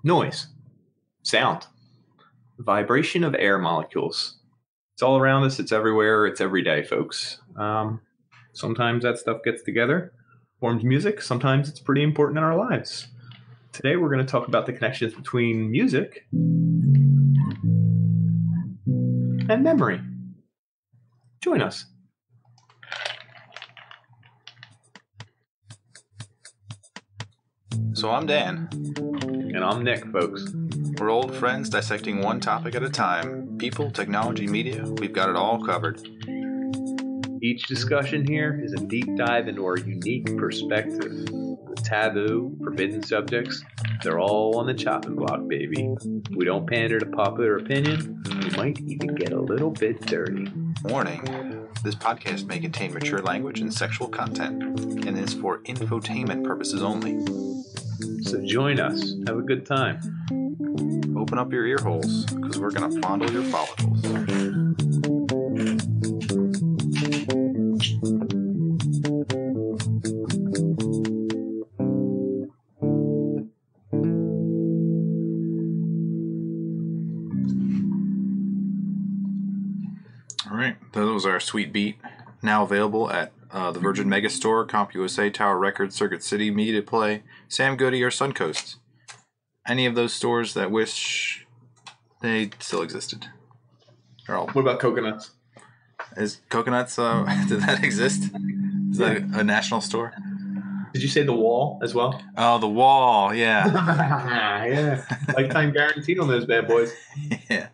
Noise, sound, vibration of air molecules. It's all around us. It's everywhere. It's every day, folks. Sometimes that stuff gets together, forms music. Sometimes it's pretty important in our lives. Today, we're going to talk about the connections between music and memory. Join us. So I'm Dan. And I'm Nick, folks. We're old friends dissecting one topic at a time. People, technology, media, we've got it all covered. Each discussion here is a deep dive into our unique perspective. The taboo, forbidden subjects, they're all on the chopping block, baby. We don't pander to popular opinion. We might even get a little bit dirty. Warning, this podcast may contain mature language and sexual content, and is for infotainment purposes only. So join us. Have a good time. Open up your ear holes, because we're going to fondle your follicles. Alright, that was our sweet beat. Now available at the Virgin Megastore, CompUSA, Tower Records, Circuit City, Media Play, Sam Goody, or Suncoast. Any of those stores that wish they still existed. What about Coconuts? Is Coconuts, did that exist? Is that a national store? Did you say The Wall as well? Oh, The Wall, yeah. Yeah. Lifetime guaranteed on those bad boys. Yeah.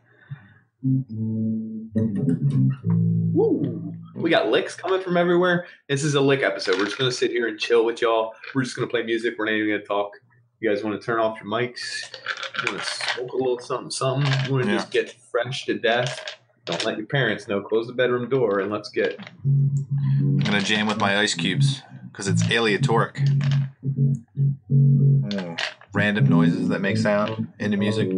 Woo. We got licks coming from everywhere. This is a lick episode. We're just going to sit here and chill with y'all. We're just going to play music. We're not even going to talk. You guys want to turn off your mics? You want to smoke a little something? You want to just get fresh to death? Don't let your parents know. Close the bedroom door and let's get... I'm going to jam with my ice cubes because it's aleatoric. Random noises that make sound into music.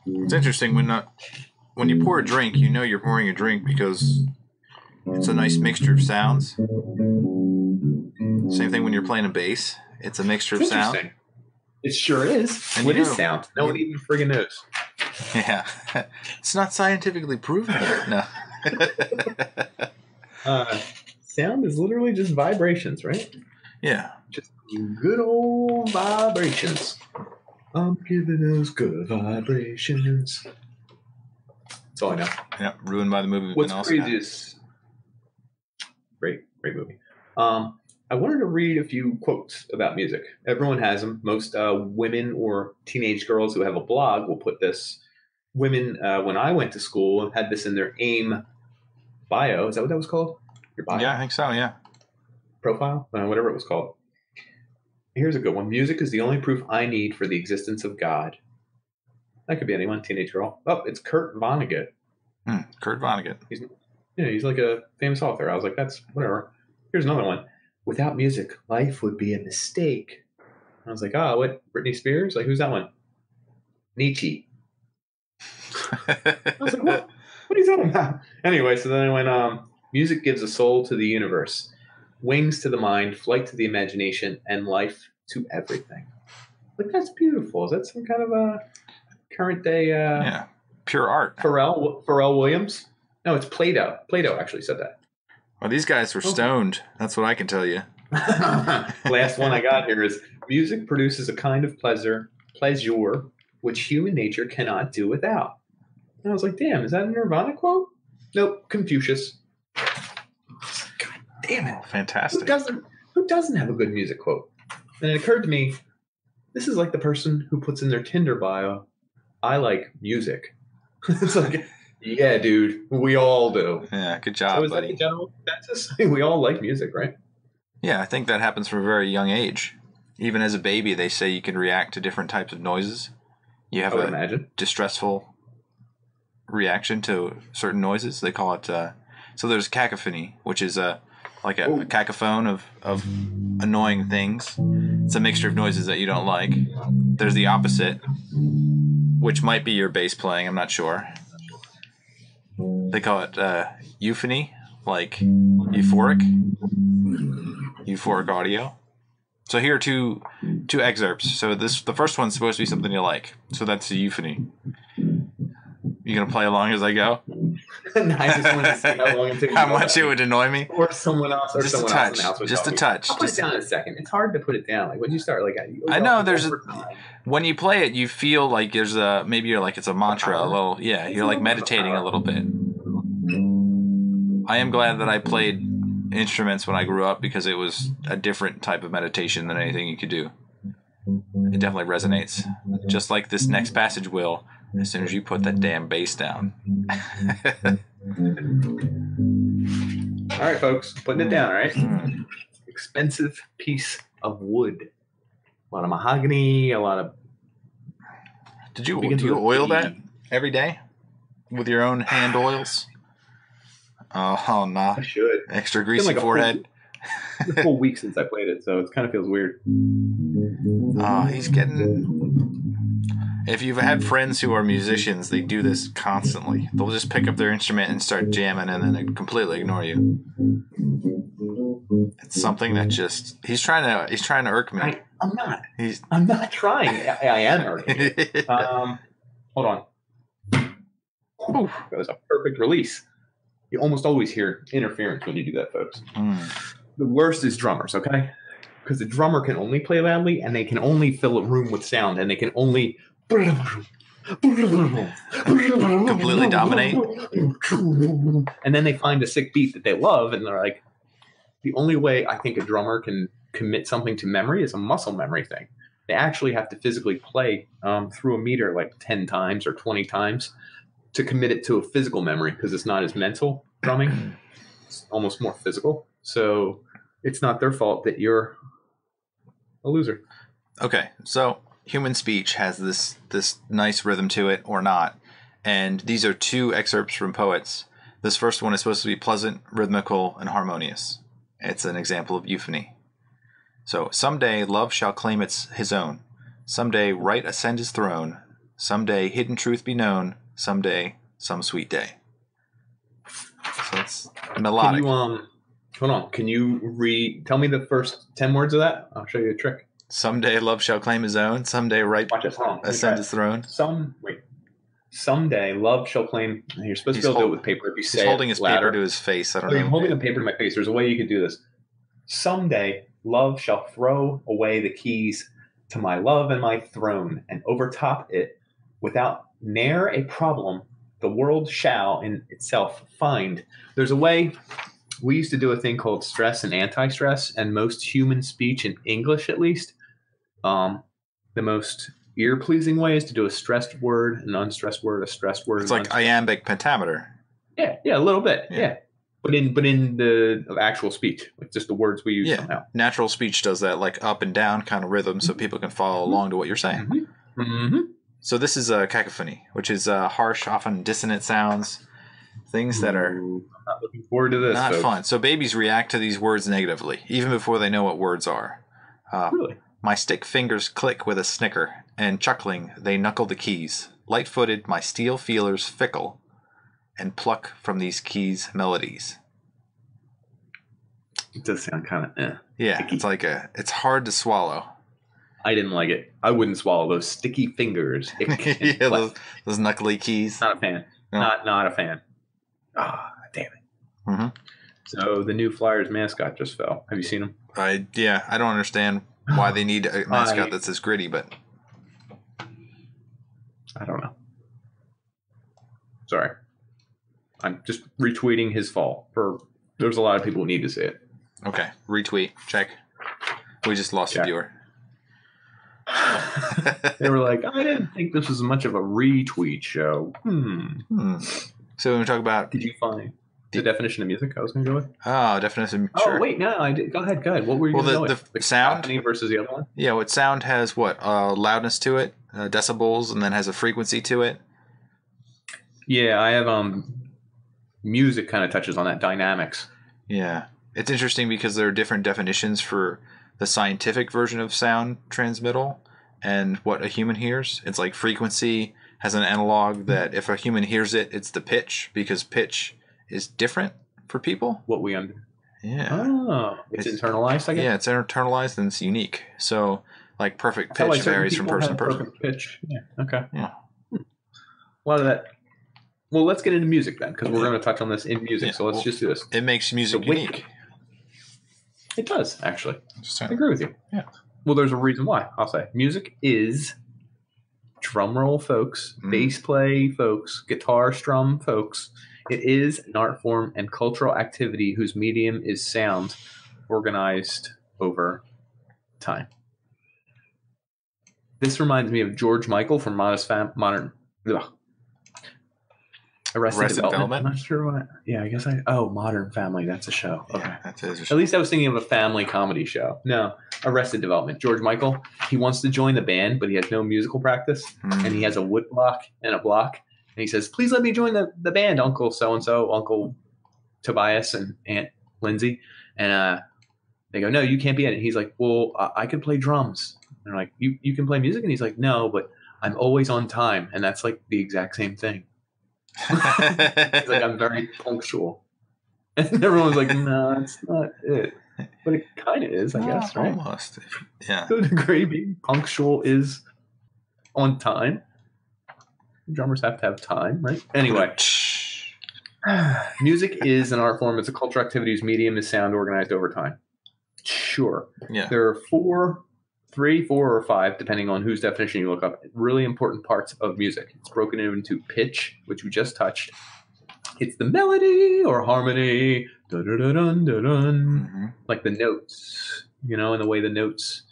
It's interesting when you pour a drink, you know you're pouring a drink because it's a nice mixture of sounds. Same thing when you're playing a bass. It's a mixture of sound. It sure is. And what is sound? No one even friggin' knows. Yeah. It's not scientifically proven. No. Sound is literally just vibrations, right? Yeah. Just good old vibrations. I'm giving those good vibrations. That's all I know. Yeah, ruined by the movie. What's crazy is... Great movie. I wanted to read a few quotes about music. Everyone has them. Most women or teenage girls who have a blog will put this. Women, when I went to school, had this in their AIM bio. Is that what that was called? Your bio? Yeah, I think so, yeah. Profile? Whatever it was called. Here's a good one. Music is the only proof I need for the existence of God. That could be anyone, teenage girl. Oh, it's Kurt Vonnegut. Kurt Vonnegut. He's like a famous author. I was like, that's whatever. Here's another one. Without music, life would be a mistake. I was like, what? Britney Spears? Like, who's that one? Nietzsche. I was like, what? What are you talking about? Anyway, so then I went, music gives a soul to the universe, wings to the mind, flight to the imagination, and life to everything. Like, that's beautiful. Is that some kind of a current day... yeah, pure art. Pharrell Williams? No, it's Play-doh. Play-doh actually said that. Well, these guys were stoned. That's what I can tell you. Last one I got here is, music produces a kind of pleasure, which human nature cannot do without. And I was like, damn, is that a Nirvana quote? Nope, Confucius. God damn it. Fantastic. Who doesn't have a good music quote? And it occurred to me, this is like the person who puts in their Tinder bio, I like music. It's like, yeah, dude, we all do. Yeah, good job, so is buddy. that the general consensus? We all like music, right? Yeah, I think that happens from a very young age. Even as a baby, they say you can react to different types of noises. You have a distressful reaction to certain noises. They call it... so there's cacophony, which is a cacophone of annoying things. It's a mixture of noises that you don't like. There's the opposite, which might be your bass playing. I'm not sure. They call it euphony, like euphoric audio. So here are two excerpts. So the first one's supposed to be something you like. So that's the euphony. You gonna play along as I go? I just wanted to see how long it takes. How much it would annoy me, or someone else, or just someone a touch, else in the house would just a me. touch. I'll put it down in a second. It's hard to put it down. Like when you start, like I know there's when you play it, you feel like there's maybe you're like it's a mantra, a little you're like meditating a little bit. I am glad that I played instruments when I grew up because it was a different type of meditation than anything you could do. It definitely resonates, just like this next passage will. As soon as you put that damn bass down. All right, folks, putting it down. All right, expensive piece of wood, a lot of mahogany, a lot of. Do you oil that every day with your own hand oils? Oh, nah. I should. Extra greasy forehead. It's a full week since I played it, so it kind of feels weird. Oh, he's getting. If you've had friends who are musicians, they do this constantly. They'll just pick up their instrument and start jamming, and then they completely ignore you. It's something that just he's trying to irk me. I'm not. I'm not trying. I am irking. Hold on. Ooh, that was a perfect release. You almost always hear interference when you do that, folks. The worst is drummers, okay? Because the drummer can only play loudly, and they can only fill a room with sound, and they can only completely dominate. And then they find a sick beat that they love, and they're like, the only way I think a drummer can commit something to memory is a muscle memory thing. They actually have to physically play through a meter like 10 times or 20 times to commit it to a physical memory, because it's not as mental drumming. It's almost more physical. So it's not their fault that you're a loser. Okay, so human speech has this nice rhythm to it, or not. And these are two excerpts from poets. This first one is supposed to be pleasant, rhythmical, and harmonious. It's an example of euphony. So, someday love shall claim his own. Someday right ascend his throne. Someday hidden truth be known. Someday, some sweet day. So it's melodic. Can you, hold on. Can you tell me the first 10 words of that? I'll show you a trick. Someday love shall claim his own. Someday right ascend his throne. Someday love shall claim. You're supposed to be able to do it with paper. If you say he's holding his paper to his face. I don't know. I'm holding a paper to my face. There's a way you could do this. Someday love shall throw away the keys to my love and my throne, and overtop it without ne'er a problem. The world shall in itself find. There's a way. We used to do a thing called stress and anti-stress, and most human speech in English, at least, the most ear-pleasing way is to do a stressed word, an unstressed word, a stressed word. It's like iambic pentameter. Yeah, a little bit. Yeah. But in the actual speech, like just the words we use somehow. Natural speech does that, like up and down kind of rhythm, so people can follow along to what you're saying. So this is a cacophony, which is harsh, often dissonant sounds, things that are. I'm not looking forward to this. Not folks. fun. So babies react to these words negatively, even before they know what words are. Really? My stick fingers click with a snicker, and chuckling, they knuckle the keys. Light-footed, my steel feelers fickle, and pluck from these keys melodies. It does sound kind of Yeah, sticky. it's like it's hard to swallow. I didn't like it. I wouldn't swallow those sticky fingers. Yeah, those knuckly keys. Not a fan. No. Not a fan. Damn it. So the new Flyers mascot just fell. Have you seen him? I don't understand why they need a mascot that's this gritty, but I don't know. Sorry. I'm just retweeting his fall. There's a lot of people who need to see it. Okay. Retweet. Check. We just lost a viewer. They were like, I didn't think this was much of a retweet show. So when we talk about... Did you find the definition of music I was going to go with? Oh, definition. Sure. Oh, wait, no, I did. Go ahead. What were you going to go with? The sound versus the other one? Yeah, what sound has what? Loudness to it, decibels, and then has a frequency to it. Yeah, I have music kind of touches on that dynamics. Yeah. It's interesting because there are different definitions for the scientific version of sound transmittal and what a human hears. It's like frequency has an analog that if a human hears it, it's the pitch, because pitch is different for people. What we under. Yeah. Oh, it's internalized, I guess? Yeah, it's internalized and it's unique. So, like, perfect pitch varies from person to person. Perfect pitch. Yeah, okay. Yeah. A lot of that. Well, let's get into music then, because we're going to touch on this in music. So let's just do this. It makes music unique. It does, actually. I agree with you. Yeah. Well, there's a reason why, I'll say. Music is drumroll, folks, bass play, folks, guitar strum, folks. It is an art form and cultural activity whose medium is sound organized over time. This reminds me of George Michael from Arrested Development. I'm not sure what. Yeah, I guess Modern Family. That's a show. Okay. Yeah, that is a show. At least I was thinking of a family comedy show. No, Arrested Development. George Michael, he wants to join the band, but he has no musical practice. And he has a wood block and a block. And he says, please let me join the band, Uncle so-and-so, Uncle Tobias and Aunt Lindsay. And they go, no, you can't be in it. He's like, well, I can play drums. And they're like, you can play music? And he's like, no, but I'm always on time. And that's like the exact same thing. He's like, I'm very punctual. And everyone's like, no, that's not it. But it kind of is, I guess, right? Almost. Yeah. To a degree, being punctual is on time. Drummers have to have time, right? Anyway, music is an art form. It's a cultural activity whose medium is sound organized over time. Sure. Yeah. There are 3, 4, or 5, depending on whose definition you look up, really important parts of music. It's broken into pitch, which we just touched. It's the melody or harmony, like the notes, and the way the notes,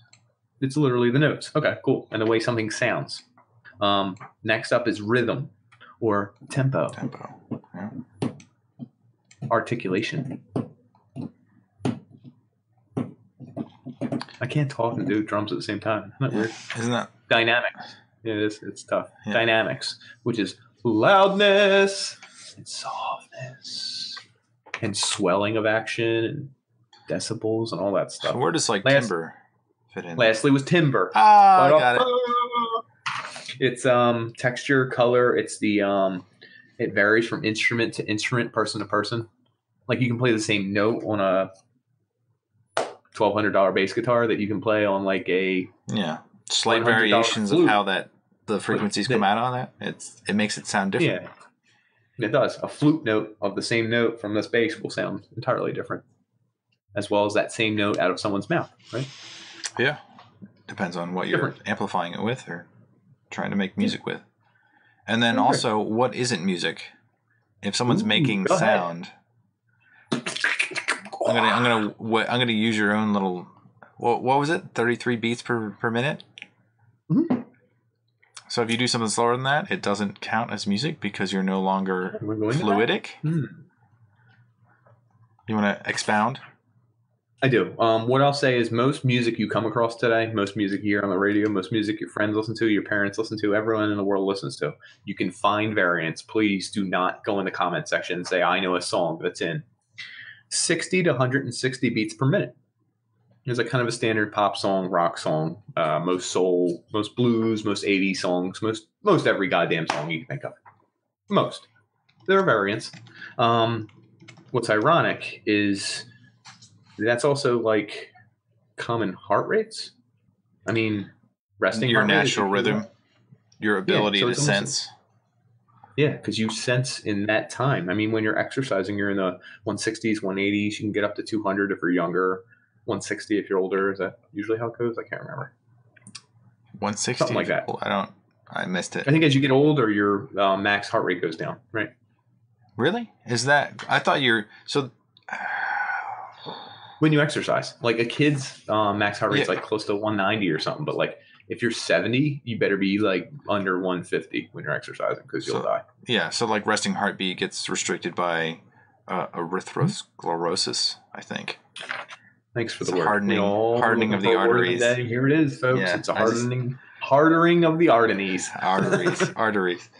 it's literally the notes. Okay, cool. And the way something sounds. Next up is rhythm or tempo. Yeah. Articulation. I can't talk and do drums at the same time. Isn't that weird? Isn't that? Dynamics. Yeah, it is. It's tough. Yeah. Dynamics, which is loudness and softness and swelling of action and decibels and all that stuff. So where does timbre fit in? Lastly was timbre. I got it. It's texture, color. It's the it varies from instrument to instrument, person to person. Like you can play the same note on a $1,200 bass guitar that you can play on like a slight variations flute. Of how the frequencies come out on that. It makes it sound different. Yeah, it does. A flute note of the same note from this bass will sound entirely different, as well as that same note out of someone's mouth, right? Yeah, depends on what you're amplifying it with or trying to make music with. And then also, what isn't music? If someone's making sound, I'm gonna use your own little. What was it? 33 beats per minute. Mm-hmm. So if you do something slower than that, it doesn't count as music because you're no longer fluidic. You want to expound? I do. What I'll say is most music you come across today, most music you hear on the radio, most music your friends listen to, your parents listen to, everyone in the world listens to, you can find variants. Please do not go in the comment section and say, I know a song that's in 60 to 160 beats per minute. It's like kind of a standard pop song, rock song, most soul, most blues, most 80s songs, most every goddamn song you can think of. Most. There are variants. What's ironic is that's also like common heart rates. I mean, resting your heart natural rhythm, your ability to sense. Yeah, because you sense in that time. I mean, when you're exercising, you're in the 160s, 180s. You can get up to 200 if you're younger, 160 if you're older. Is that usually how it goes? I can't remember. 160? Something like that. I missed it. I think as you get older, your max heart rate goes down, right? Really? Is that... I thought So... When you exercise. Like a kid's max heart rate's like close to 190 or something, but like if you're 70, you better be like under 150 when you're exercising because you'll die. Yeah, so like resting heartbeat gets restricted by erythrosclerosis, I think. Thanks for the word. Hardening of the arteries. Here it is, folks. Yeah, it's a hardening of the arteries. Arteries.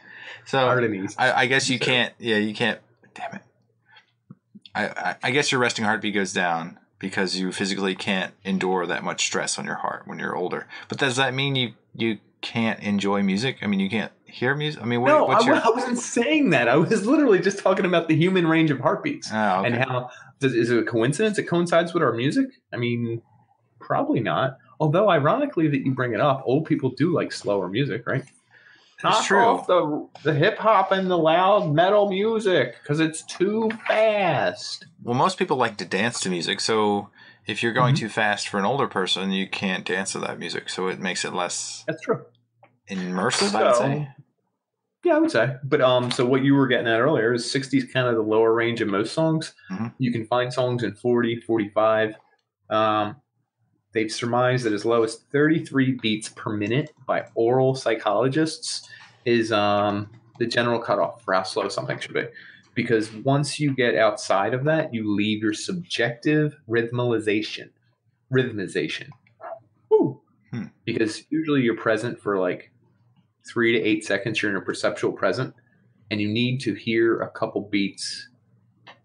So arteries. I guess you can't. Yeah, you can't. Damn it. I guess your resting heartbeat goes down because you physically can't endure that much stress on your heart when you're older. But does that mean you can't enjoy music? I mean, you can't hear music? I mean, No, what's your... I wasn't saying that. I was literally just talking about the human range of heartbeats. Oh, okay. And how is it a coincidence it coincides with our music? I mean, probably not. Although, ironically, that you bring it up, old people do like slower music, right? That's true. Knock off the hip hop and the loud metal music because it's too fast. Well, most people like to dance to music, so if you're going too fast for an older person, you can't dance to that music, so it makes it less. That's true. Immersive, I would say. Yeah, I would say. But so what you were getting at earlier is 60 is kind of the lower range of most songs. Mm-hmm. You can find songs in 40, 45. They've surmised that as low as 33 beats per minute by oral psychologists is the general cutoff for how slow something should be. Because once you get outside of that, you leave your subjective rhythmization. Woo. Because usually you're present for like 3 to 8 seconds. You're in a perceptual present, and you need to hear a couple beats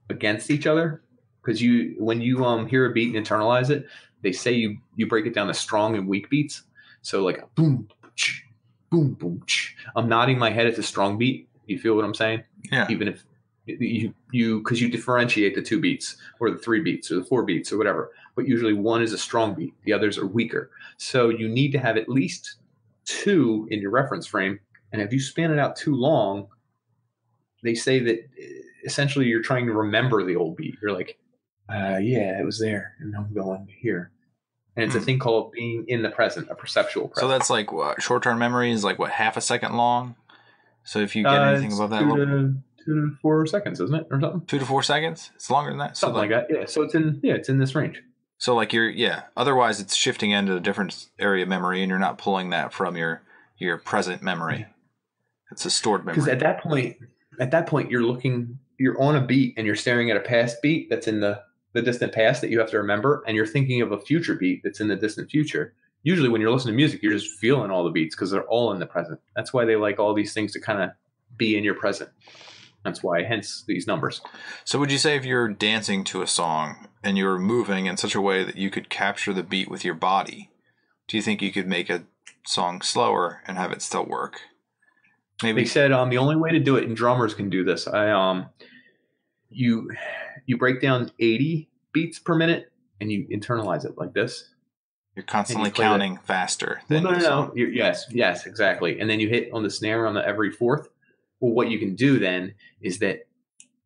against each other. Because when you hear a beat and internalize it, they say you break it down to strong and weak beats. So like a boom, boom, boom. I'm nodding my head at the strong beat. You feel what I'm saying? Yeah. Even if because you differentiate the 2 beats or the 3 beats or the 4 beats or whatever. But usually one is a strong beat. The others are weaker. So you need to have at least 2 in your reference frame. And if you span it out too long, they say that essentially you're trying to remember the old beat. You're like, yeah, it was there, and I'm going here. And it's a thing called being in the present, a perceptual present. So that's like what short-term memory is like what, half a second long? So if you get anything above that, 2 to 4 seconds, isn't it, or something? 2 to 4 seconds? It's longer than that. Something like that. Yeah. So it's in this range. So like otherwise it's shifting into a different area of memory, and you're not pulling that from your present memory. It's a stored memory. Because at that point, you're on a beat and you're staring at a past beat that's in the distant past that you have to remember, and you're thinking of a future beat that's in the distant future. Usually when you're listening to music, you're just feeling all the beats because they're all in the present. That's why they like all these things to kind of be in your present. That's why, hence these numbers. So would you say if you're dancing to a song and you're moving in such a way that you could capture the beat with your body, do you think you could make a song slower and have it still work? Maybe. They said the only way to do it, and drummers can do this, you break down 80 beats per minute and you internalize it like this. You're constantly counting faster than no. Yes, exactly. And then you hit on the snare on the every fourth. Well, what you can do then is that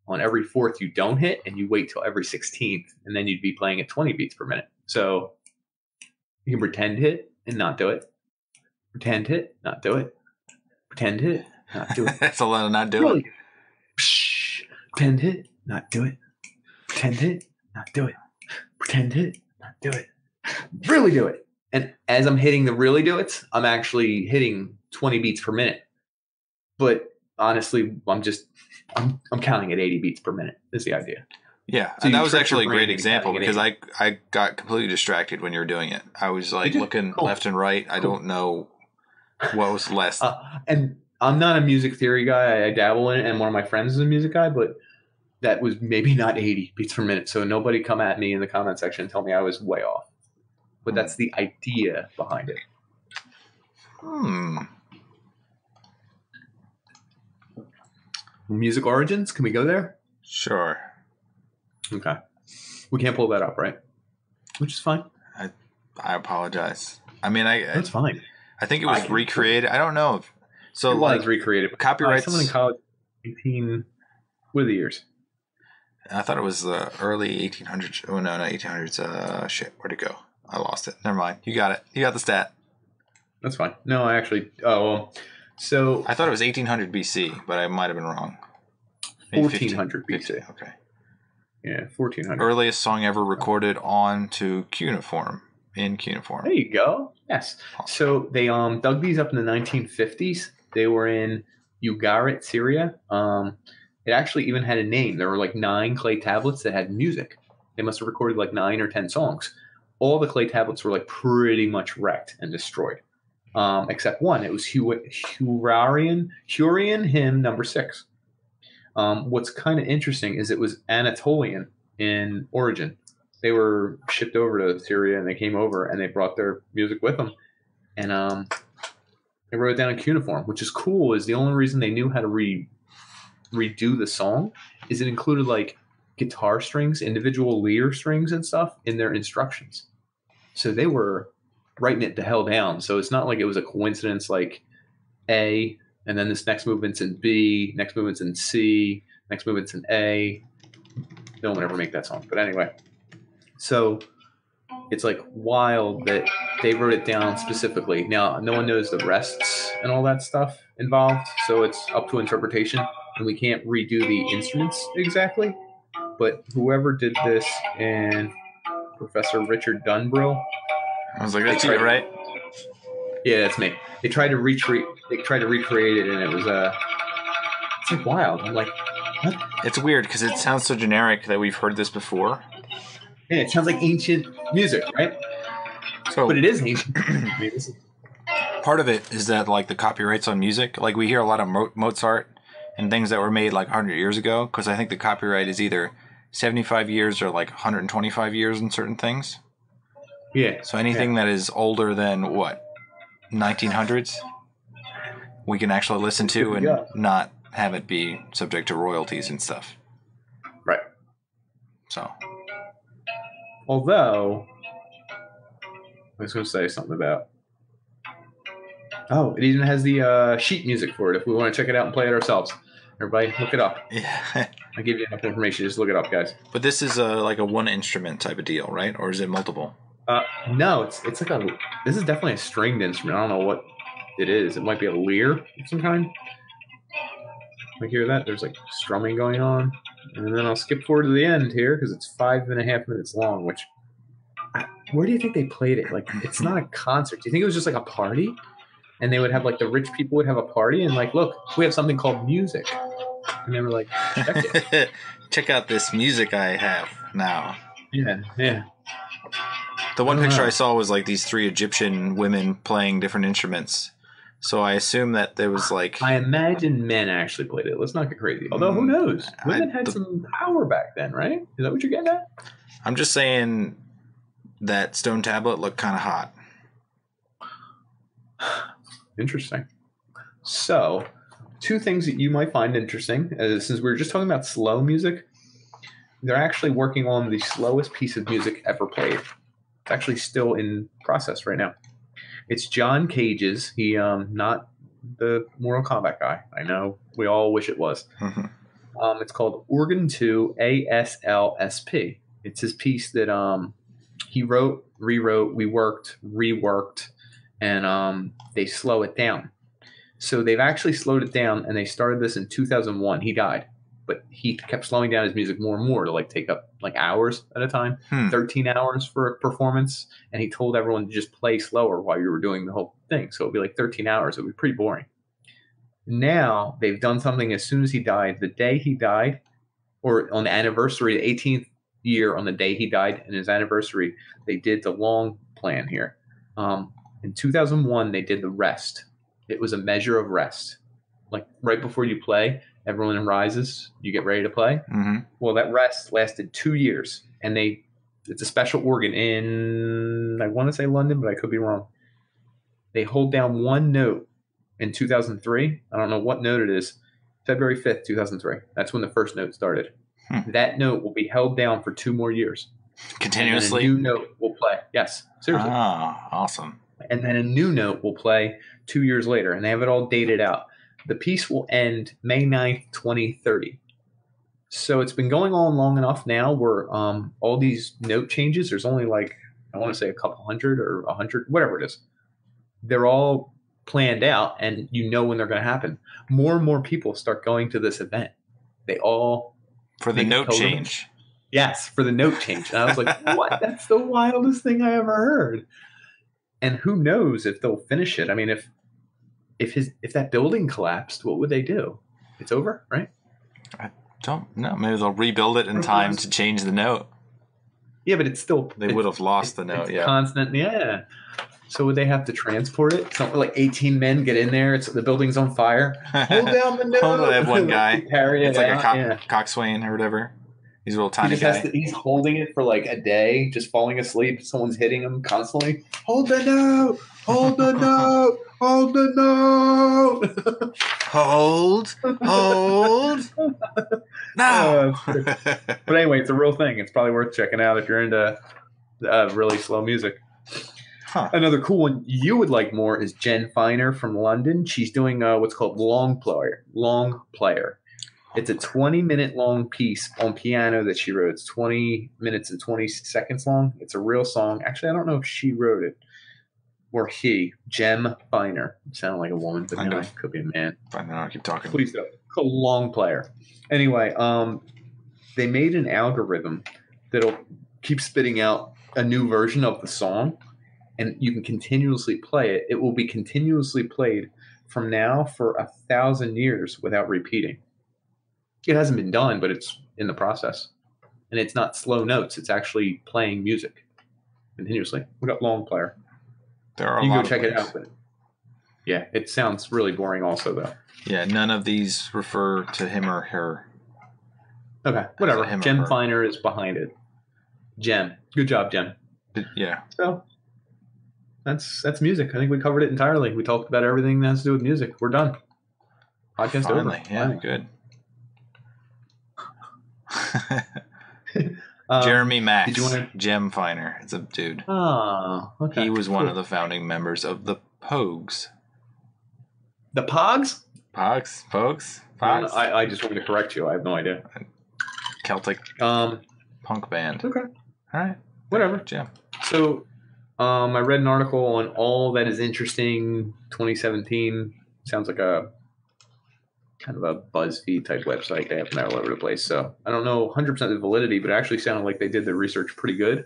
on every fourth you don't hit, and you wait till every 16th, and then you'd be playing at 20 beats per minute. So you can pretend hit and not do it. Pretend hit, not do it. Pretend hit, not do it. That's a lot of not doing it. Pretend hit, not do it. Pretend hit, not do it. Pretend hit, not do it. Really do it. And as I'm hitting the really do it, I'm actually hitting 20 beats per minute. But honestly, I'm counting at 80 beats per minute is the idea. Yeah, so and that was actually a great example because I got completely distracted when you were doing it. I was like looking left and right. I don't know what was less. And I'm not a music theory guy. I dabble in it, and one of my friends is a music guy, but that was maybe not 80 beats per minute. So nobody come at me in the comment section and tell me I was way off. But that's the idea behind it. Music origins? Can we go there? Sure. Okay. We can't pull that up, right? Which is fine. I apologize. I mean, that's fine. I think it was recreated. I don't know. So it was recreated. Copyrights. Someone in college, 18. What are the years? I thought it was the early 1800s. Oh no, not 1800s. Shit, where'd it go? I lost it. Never mind. You got it. You got the stat. That's fine. No, I actually. So I thought it was 1800 BC, but I might have been wrong. 1400 BC. 50, okay. Yeah, 1400. Earliest song ever recorded onto cuneiform. In cuneiform. There you go. Yes. So they dug these up in the 1950s. They were in Ugarit, Syria. It actually even had a name. There were like 9 clay tablets that had music. They must have recorded like 9 or 10 songs. All the clay tablets were like pretty much wrecked and destroyed, except one. It was Hurrian hymn number 6. What's kind of interesting is it was Anatolian in origin. They were shipped over to Syria and they came over and they brought their music with them. And They wrote it down in cuneiform, which is cool. Is the only reason they knew how to redo the song is it included like guitar strings, individual lyre strings and stuff in their instructions. So they were writing it the hell down. So it's not like it was a coincidence like A, and then this next movement's in B, next movement's in C, next movement's in A. No one would ever make that song. But anyway, so it's like wild that they wrote it down specifically. Now, no one knows the rests and all that stuff involved, so it's up to interpretation, and we can't redo the instruments exactly. But whoever did this, and Professor Richard Dunbrill, I was like, that's you, right? Yeah, that's me. They tried to recreate it, and it was it's like wild. I'm like, what? It's weird because it sounds so generic that we've heard this before. Yeah, it sounds like ancient music, right? So, but it is ancient. I mean, part of it is that like the copyrights on music, like we hear a lot of Mozart and things that were made like 100 years ago, because I think the copyright is either 75 years or like 125 years in certain things. Yeah. So anything that is older than what, 1900s, we can actually listen to and not have it be subject to royalties and stuff. Right. So. Although, I was going to say something about. Oh, it even has the sheet music for it. If we want to check it out and play it ourselves, everybody look it up. Yeah. I give you enough information. Just look it up, guys. But this is like a one instrument type of deal, right? Or is it multiple? No, it's like a. This is definitely a stringed instrument. I don't know what it is. It might be a lyre of some kind. Like hear that? There's like strumming going on, and then I'll skip forward to the end here because it's 5.5 minutes long. Which, where do you think they played it? Like, it's not a concert. Do you think it was just like a party? And they would have like the rich people would have a party and like, look, we have something called music. And they were like, check it. Check out this music I have now. Yeah, yeah. The one picture I saw was like these 3 Egyptian women playing different instruments. So I assume that there was like... I imagine men actually played it. Let's not get crazy. Although, who knows? Women had some power back then, right? Is that what you're getting at? I'm just saying that stone tablet looked kind of hot. Interesting. So, 2 things that you might find interesting, since we were just talking about slow music, they're actually working on the slowest piece of music ever played. It's actually still in process right now. It's John Cage's. He, not the Mortal Kombat guy. I know we all wish it was. Mm-hmm. It's called Organ 2 ASLSP. It's his piece that he wrote, rewrote, reworked, and they slow it down. So they've actually slowed it down, and they started this in 2001. He died, but he kept slowing down his music more and more to like take up like hours at a time, 13 hours for a performance. And he told everyone to just play slower while you were doing the whole thing. So it'd be like 13 hours. It would be pretty boring. Now they've done something as soon as he died, the day he died, or on the anniversary, the 18th year on the day he died and his anniversary, they did the long plan here. In 2001, they did the rest. It was a measure of rest. Like right before you play, everyone rises, you get ready to play. Mm-hmm. Well, that rest lasted 2 years, and it's a special organ in, I want to say London, but I could be wrong. They hold down one note in 2003. I don't know what note it is. February 5th, 2003. That's when the first note started. That note will be held down for 2 more years. Continuously? And a new note will play. Yes, seriously. Ah, awesome. And then a new note will play 2 years later, and they have it all dated out. The piece will end May 9th, 2030. So it's been going on long enough now where all these note changes, there's only like, I want to say a couple hundred or 100, whatever it is. They're all planned out, and you know when they're going to happen. More and more people start going to this event. They all... For the note change. Yes, for the note change. And I was like, what? That's the wildest thing I ever heard. And who knows if they'll finish it. I mean, if that building collapsed, what would they do? It's over, right? I don't know. Maybe they'll rebuild it in time to change the note. Yeah, but it's still... They would have lost the note, yeah. Constant, yeah. So would they have to transport it? Something like 18 men get in there. The building's on fire. Hold down the note. Hold on, have one guy. Carry it it's like out. a coxswain or whatever. He's a little tiny guy. He's holding it for like a day, just falling asleep. Someone's hitting him constantly. Hold the note. Hold the note. Hold the note. Hold. Now. But anyway, it's a real thing. It's probably worth checking out if you're into really slow music. Huh. Another cool one you would like more is Jen Finer from London. She's doing what's called Long Player. It's a 20-minute long piece on piano that she wrote. It's 20 minutes and 20 seconds long. It's a real song. Actually, I don't know if she wrote it or he. Jem Finer. It sounded like a woman, but no, it could be a man. Fine, I'll keep talking. Please don't. It's called Long Player. Anyway, they made an algorithm that'll keep spitting out a new version of the song, and you can continuously play it. It will be continuously played from now for 1,000 years without repeating. It hasn't been done, but it's in the process. And it's not slow notes. It's actually playing music continuously. Look up Long Player. There are you can go check it out. But yeah, it sounds really boring also, though. Yeah, none of these refer to him or her. Okay, whatever. Jem Finer is behind it. Jem. Good job, Jem. Yeah. So that's music. I think we covered it entirely. We talked about everything that has to do with music. We're done. Podcast Finally. over. Yeah, good. Jeremy Max, Jem Finer. It's a dude. Oh, okay. He was one of the founding members of the Pogues. The Pogs? Pogues? I just wanted to correct you. I have no idea. Celtic punk band. Okay. All right. Whatever. Jem. So, I read an article on All That Is Interesting 2017. Sounds like a kind of a BuzzFeed type website. They have them all over the place. So I don't know 100% the validity, but it actually sounded like they did their research pretty good.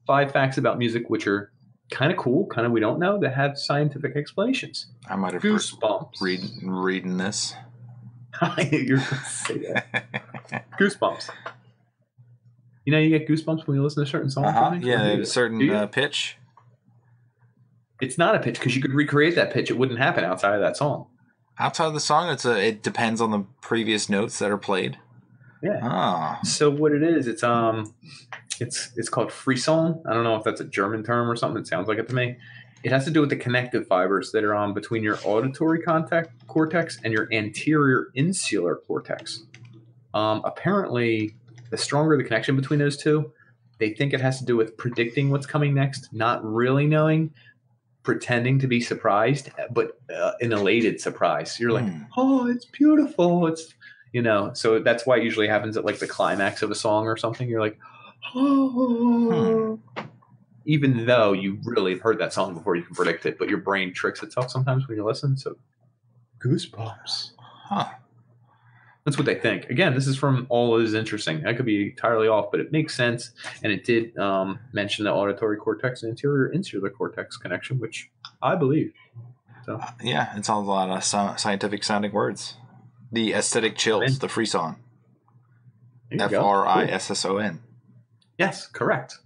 5 facts about music, which are kind of cool, kind of we don't know, that have scientific explanations. I might have Goosebumps. Reading this. You're going to say that. Goosebumps. You know, you get goosebumps when you listen to certain songs. Yeah, they have a certain pitch. It's not a pitch because you could recreate that pitch. It wouldn't happen outside of that song. Outside of the song, it depends on the previous notes that are played. Yeah. Ah. So what it is, it's called frisson. I don't know if that's a German term or something. It sounds like it to me. It has to do with the connective fibers that are on between your auditory cortex and your anterior insular cortex. Apparently, the stronger the connection between those two, they think it has to do with predicting what's coming next, not really knowing, pretending to be surprised, but an elated surprise. You're like, oh, it's beautiful. It's, so that's why it usually happens at like the climax of a song or something. You're like, oh, even though you really have heard that song before, you can predict it, but your brain tricks itself sometimes when you listen. So Goosebumps. Huh. That's what they think. Again, this is from All Is Interesting. I could be entirely off, but it makes sense. And it did mention the auditory cortex and anterior insular cortex connection, which I believe. So yeah, it's all a lot of scientific sounding words. The aesthetic chills, the frisson. Frisson. Yes, correct.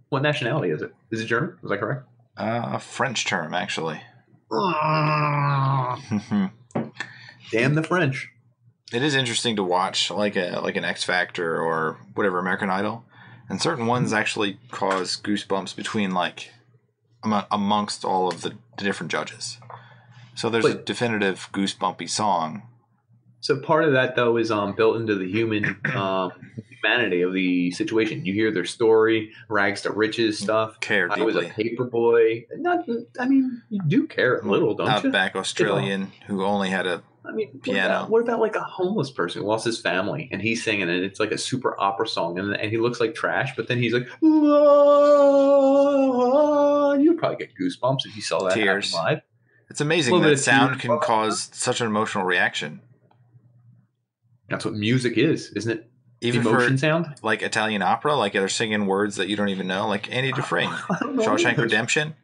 What nationality is it? Is it German? Was I correct? A French term, actually. Damn the French. It is interesting to watch, like an X Factor or whatever, American Idol, and certain ones actually cause goosebumps between amongst all of the different judges. So there's a definitive goosebumpy song. So part of that though is built into the human humanity of the situation. You hear their story, rags to riches stuff. Care deeply. I was a paper boy. You do care a little, don't you? Outback Australian who only had a piano. What about like a homeless person who lost his family and he's singing and it's like a super opera song and he looks like trash, but then he's like, you'd probably get goosebumps if you saw that tears live. It's amazing that sound can cause such an emotional reaction. That's what music is, isn't it? Even emotion sound? Like Italian opera, like they're singing words that you don't even know, like Andy Dufresne, Shawshank Redemption.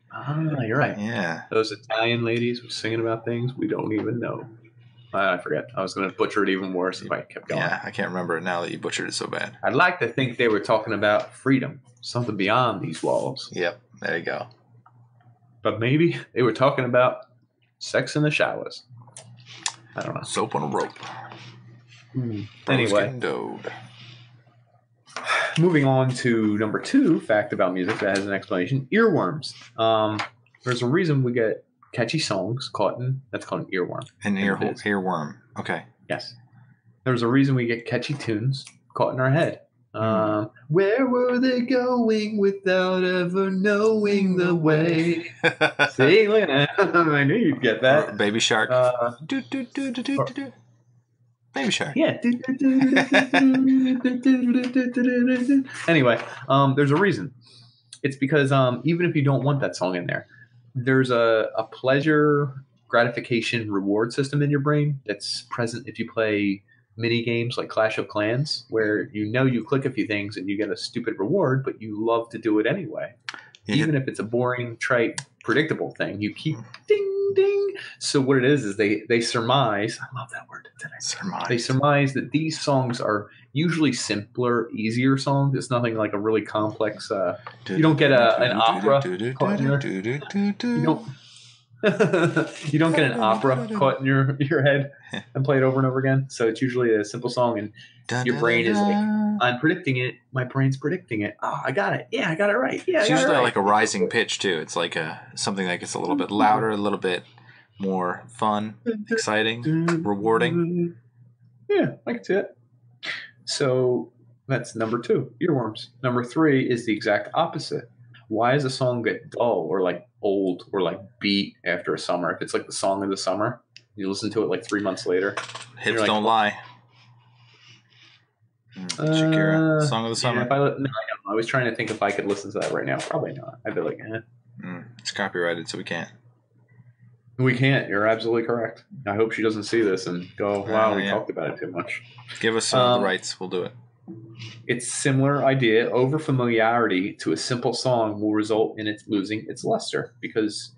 You're right. Yeah. Those Italian ladies were singing about things we don't even know. I forget. I was going to butcher it even worse if I kept going. Yeah, I can't remember it now that you butchered it so bad. I'd like to think they were talking about freedom, something beyond these walls. Yep, there you go. But maybe they were talking about sex in the showers. I don't know. Soap on a rope. Anyway. moving on to number 2 fact about music that has an explanation: earworms. There's a reason we get catchy songs caught in. That's called an earworm. An earworm. Okay. Yes. There's a reason we get catchy tunes caught in our head. Where were they going without ever knowing the way? See, look at that. I knew you'd get that. Baby Shark. Baby Shark. Yeah. Anyway, there's a reason. It's because even if you don't want that song in there, there's a pleasure gratification reward system in your brain that's present if you play mini games like Clash of Clans, where you click a few things and you get a stupid reward, but you love to do it anyway. Yeah. Even if it's a boring, trite, predictable thing, you keep ding, ding. So what it is they surmise. I love that word. Surmise. They surmise that these songs are usually simpler, easier songs. It's nothing like a really complex. You don't get an opera. You don't get an opera caught in your head and play it over and over again. So it's usually a simple song, and your brain is like, I'm predicting it. My brain's predicting it. Oh, I got it. Yeah, I got it right. Yeah, it's usually like a rising pitch too. It's like something like it's a little bit louder, a little bit more fun, exciting, rewarding. Yeah, I can see it. So that's number 2, earworms. Number 3 is the exact opposite. Why does a song get dull or like old or like beat after a summer? If it's like the song of the summer, you listen to it like 3 months later. Hips don't lie. Shakira, song of the summer. Yeah, I was trying to think if I could listen to that right now. Probably not. I'd be like, it's copyrighted, so we can't. We can't. You're absolutely correct. I hope she doesn't see this and go, wow, we talked about it too much. Give us some of the rights. We'll do it. It's similar idea. Over familiarity to a simple song will result in it losing its luster because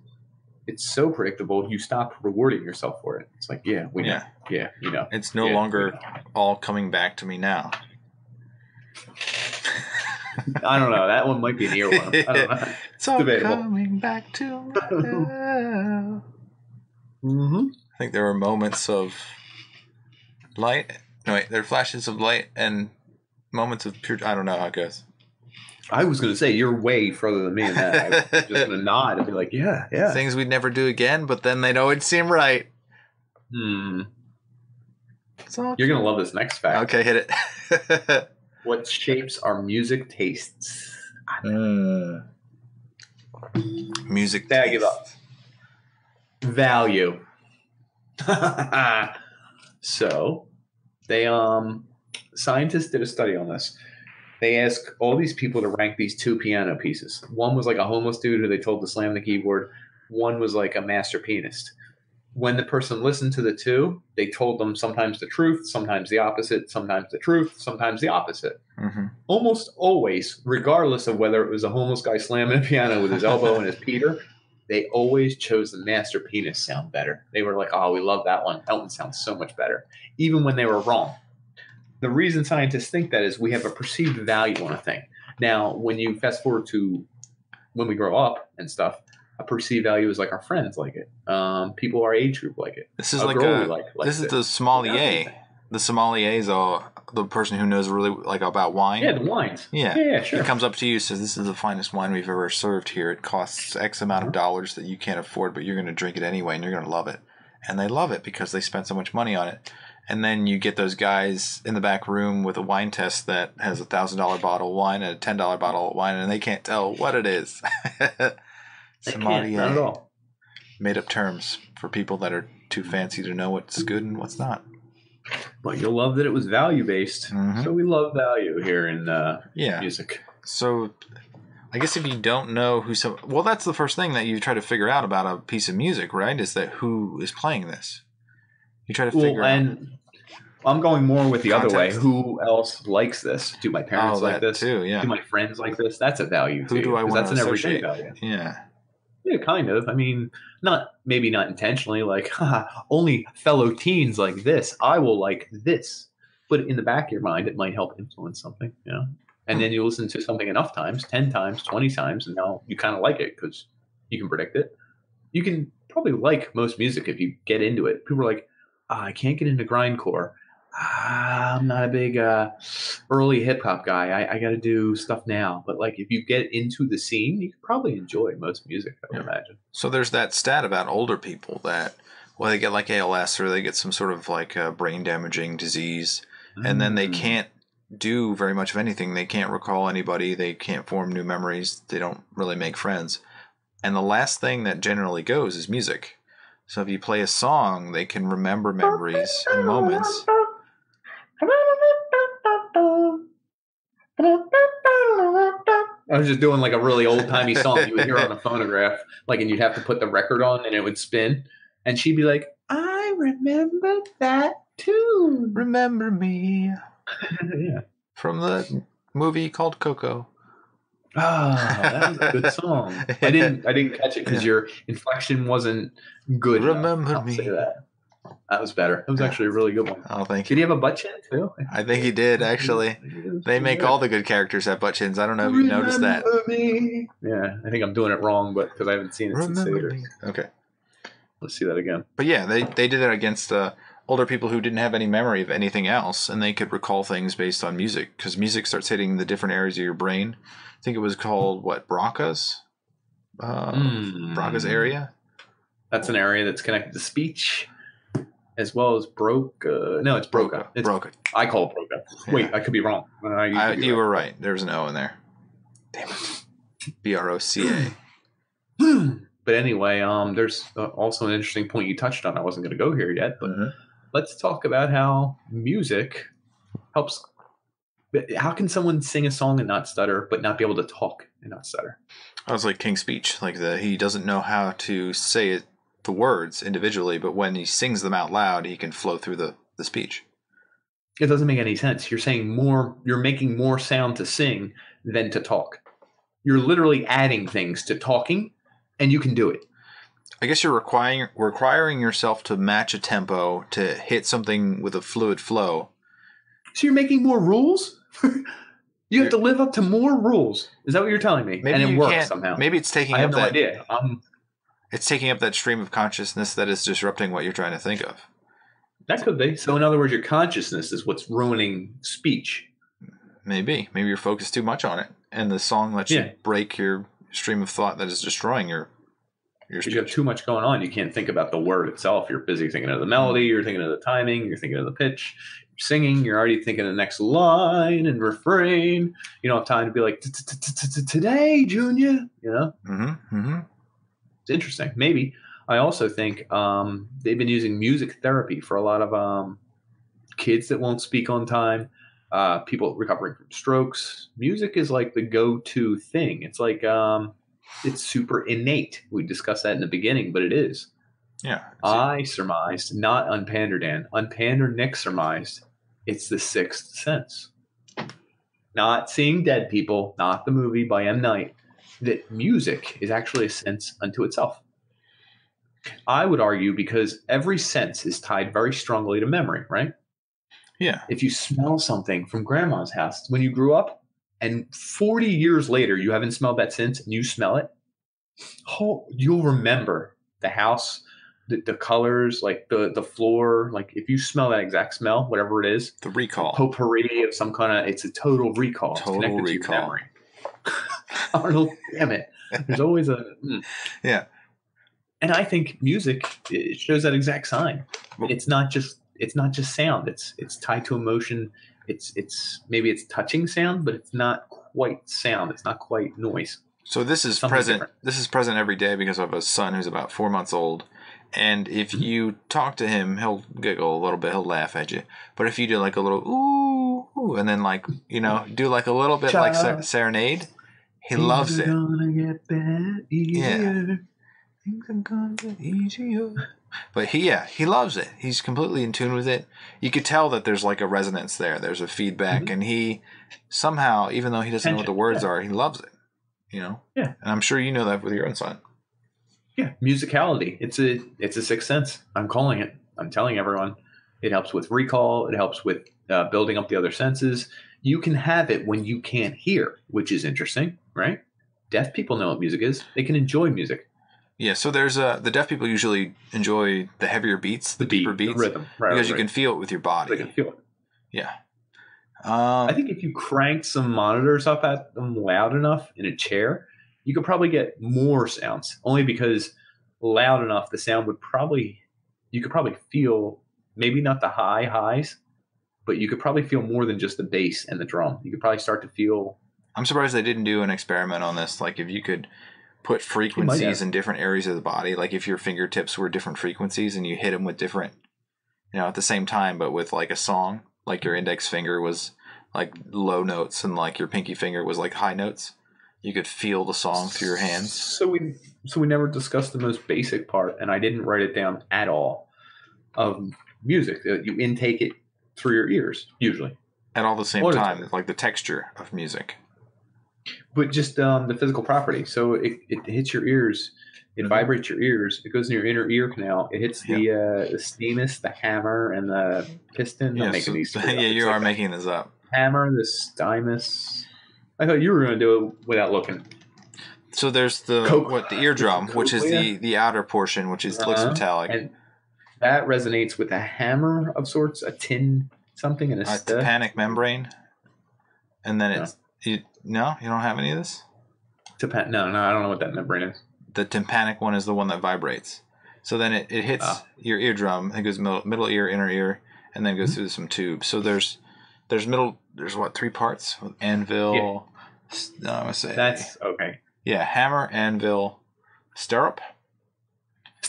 it's so predictable. You stop rewarding yourself for it. It's like, yeah, we know. Yeah, you know. It's no longer all coming back to me now. I don't know. That one might be an earworm. I don't know. It's all debatable. Coming back to me now. Mm-hmm. I think there were moments of light. No, wait. There are flashes of light and moments of pure. I don't know how it goes. I was going to say you're way further than me in that. I'm just going to nod and be like, yeah. Things we'd never do again, but then they'd always seem right. You're going to love this next fact. Okay, hit it. What shapes our music tastes? Music taste. I give up. Value. So, they scientists did a study on this. They asked all these people to rank these 2 piano pieces. One was like a homeless dude who they told to slam the keyboard. One was like a master pianist. When the person listened to the 2, they told them sometimes the truth, sometimes the opposite, sometimes the truth, sometimes the opposite. Mm-hmm. Almost always, regardless of whether it was a homeless guy slamming a piano with his elbow and his Peter, they always chose the master pianist sound better. They were like, oh, we love that one. That one sounds so much better, even when they were wrong. The reason scientists think that is we have a perceived value on a thing. Now, when you fast forward to when we grow up and stuff, a perceived value is like our friends like it. People our age group like it. This is this is the sommelier. The sommelier is the person who knows really like about wine. Yeah, the wines. Yeah, sure. He comes up to you and says, this is the finest wine we've ever served here. It costs X amount of dollars that you can't afford, but you're going to drink it anyway and you're going to love it. And they love it because they spent so much money on it. And then you get those guys in the back room with a wine test that has a $1,000 bottle of wine and a $10 bottle of wine, and they can't tell what it is. Sommelier. Not at all. Made up terms for people that are too fancy to know what's good and what's not. But you'll love that it was value-based. Mm-hmm. So we love value here in music. So I guess if you don't know well, that's the first thing that you try to figure out about a piece of music, right? Is that who is playing this. You try to figure out. And I'm going more with the other way. Who else likes this? Do my parents like this? Too, yeah. Do my friends like this? That's a value too. Who do I want to associate? That's an everyday value. Yeah. Yeah, kind of. I mean, maybe not intentionally, like, only fellow teens like this. I will like this. But in the back of your mind, it might help influence something, you know? And then you listen to something enough times, 10 times, 20 times, and now you kind of like it because you can predict it. You can probably like most music if you get into it. People are like, I can't get into grindcore. I'm not a big early hip hop guy. I got to do stuff now. But like, if you get into the scene, you can probably enjoy most music, I would imagine. So there's that stat about older people that, well, they get like ALS or they get some sort of like brain damaging disease, and then they can't do very much of anything. They can't recall anybody. They can't form new memories. They don't really make friends. And the last thing that generally goes is music. So if you play a song, they can remember memories and moments. I was just doing like a really old timey song you would hear on a phonograph, like, and you'd have to put the record on and it would spin, and she'd be like, "I remember that tune. Remember me." Yeah. From the movie called Coco. Oh, that was a good song. I didn't catch it because your inflection wasn't good. Remember me. Say that. That was better. It was actually a really good one. Oh, thank you. Did he have a butt chin too? I think he did, actually. They make all the good characters have butt chins. I don't know if you noticed that. Me. Yeah, I think I'm doing it wrong, but because I haven't seen it since theater. Okay. Let's see that again. But yeah, they did it against older people who didn't have any memory of anything else, and they could recall things based on music, because music starts hitting the different areas of your brain. I think it was called, Broca's? Broca's area? That's an area that's connected to speech, as well as Broca. No, it's Broca. It's Broca. I call it Broca. Yeah. Wait, I could be wrong. You were right. There was an O in there. Damn it. Broca. But anyway, there's also an interesting point you touched on. I wasn't going to go here yet, but let's talk about how music helps. How can someone sing a song and not stutter, but not be able to talk and not stutter? I was like King's Speech. Like he doesn't know how to say the words individually, but when he sings them out loud, he can flow through the speech. It doesn't make any sense. You're saying more. You're making more sound to sing than to talk. You're literally adding things to talking, and you can do it. I guess you're requiring yourself to match a tempo, to hit something with a fluid flow. So you're making more rules? You have to live up to more rules. Is that what you're telling me? Maybe and it works somehow. Maybe it's taking I have up no that idea. It's taking up that stream of consciousness that is disrupting what you're trying to think of. That could be. So in other words, your consciousness is what's ruining speech. Maybe you're focused too much on it, and the song lets you break your stream of thought that is destroying your speech. You have too much going on. You can't think about the word itself. You're busy thinking of the melody. You're thinking of the timing. You're thinking of the pitch. You're singing. You're already thinking of the next line and refrain. You don't have time to be like, today, Junior. You know? Mm-hmm. It's interesting. Maybe. I also think they've been using music therapy for a lot of kids that won't speak on time, people recovering from strokes. Music is like the go-to thing. It's like it's super innate. We discussed that in the beginning, but it is. Yeah. I surmised, not Unpander Dan. Unpander Nick surmised it's the sixth sense. Not seeing dead people, not the movie by M. Night, that music is actually a sense unto itself. I would argue because every sense is tied very strongly to memory, right? Yeah. If you smell something from grandma's house when you grew up and 40 years later you haven't smelled that since and you smell it, you'll remember the house, the colors, like the floor. Like if you smell that exact smell, whatever it is, the recall, potpourri of some kind of, it's a total recall. Total it's connected recall. To your memory. Arnold, damn it. There's always a yeah. And I think music, it shows that exact sign. It's not just sound. It's tied to emotion. It's maybe it's touching sound, but it's not quite sound. It's not quite noise. So this is present. This is present every day because I have a son who's about 4 months old, and if you talk to him, he'll giggle a little bit. He'll laugh at you. But if you do like a little ooh, and then like do like a little bit like serenade, he loves it. Gonna get better, easier. Yeah. Things are gonna get easier. But he loves it. He's completely in tune with it. You could tell that there's like a resonance there. There's a feedback, and he somehow, even though he doesn't know what the words are, he loves it. Yeah. And I'm sure you know that with your own son. Yeah, musicality. It's a sixth sense. I'm calling it. I'm telling everyone. It helps with recall. It helps with building up the other senses. You can have it when you can't hear, which is interesting, right? Deaf people know what music is. They can enjoy music. Yeah, so there's the deaf people usually enjoy the heavier beats, the deeper beats, the rhythm, because you can feel it with your body. They can feel it. Yeah. I think if you cranked some monitors up at them loud enough in a chair, you could probably get more sounds. Only because loud enough, the sound would you could probably feel maybe not the highs, but you could probably feel more than just the bass and the drum. You could probably start to feel. I'm surprised they didn't do an experiment on this. Like if you could put frequencies in different areas of the body, like if your fingertips were different frequencies and you hit them with different, at the same time, but with like a song, like your index finger was like low notes and like your pinky finger was like high notes. You could feel the song through your hands. So we never discussed the most basic part, and I didn't write it down at all, of music. You intake it through your ears, usually. At all the same time, like the texture of music. But just the physical property. So it hits your ears, it vibrates your ears, it goes in your inner ear canal, it hits the stemmus, the hammer, and the piston. Yeah, I'm making these. Yeah, you are making this up. Hammer, the stymus. I thought you were going to do it without looking. So there's the eardrum, which is the outer portion, which looks metallic. And that resonates with a hammer of sorts, a tin something, and a tympanic membrane. And then you don't have any of this? No, I don't know what that membrane is. The tympanic one is the one that vibrates. So then it hits your eardrum. It goes middle ear, inner ear, and then goes through some tubes. So there's 3 parts? Anvil. Yeah. No, I'm gonna say that's okay. Yeah, hammer, anvil, stirrup.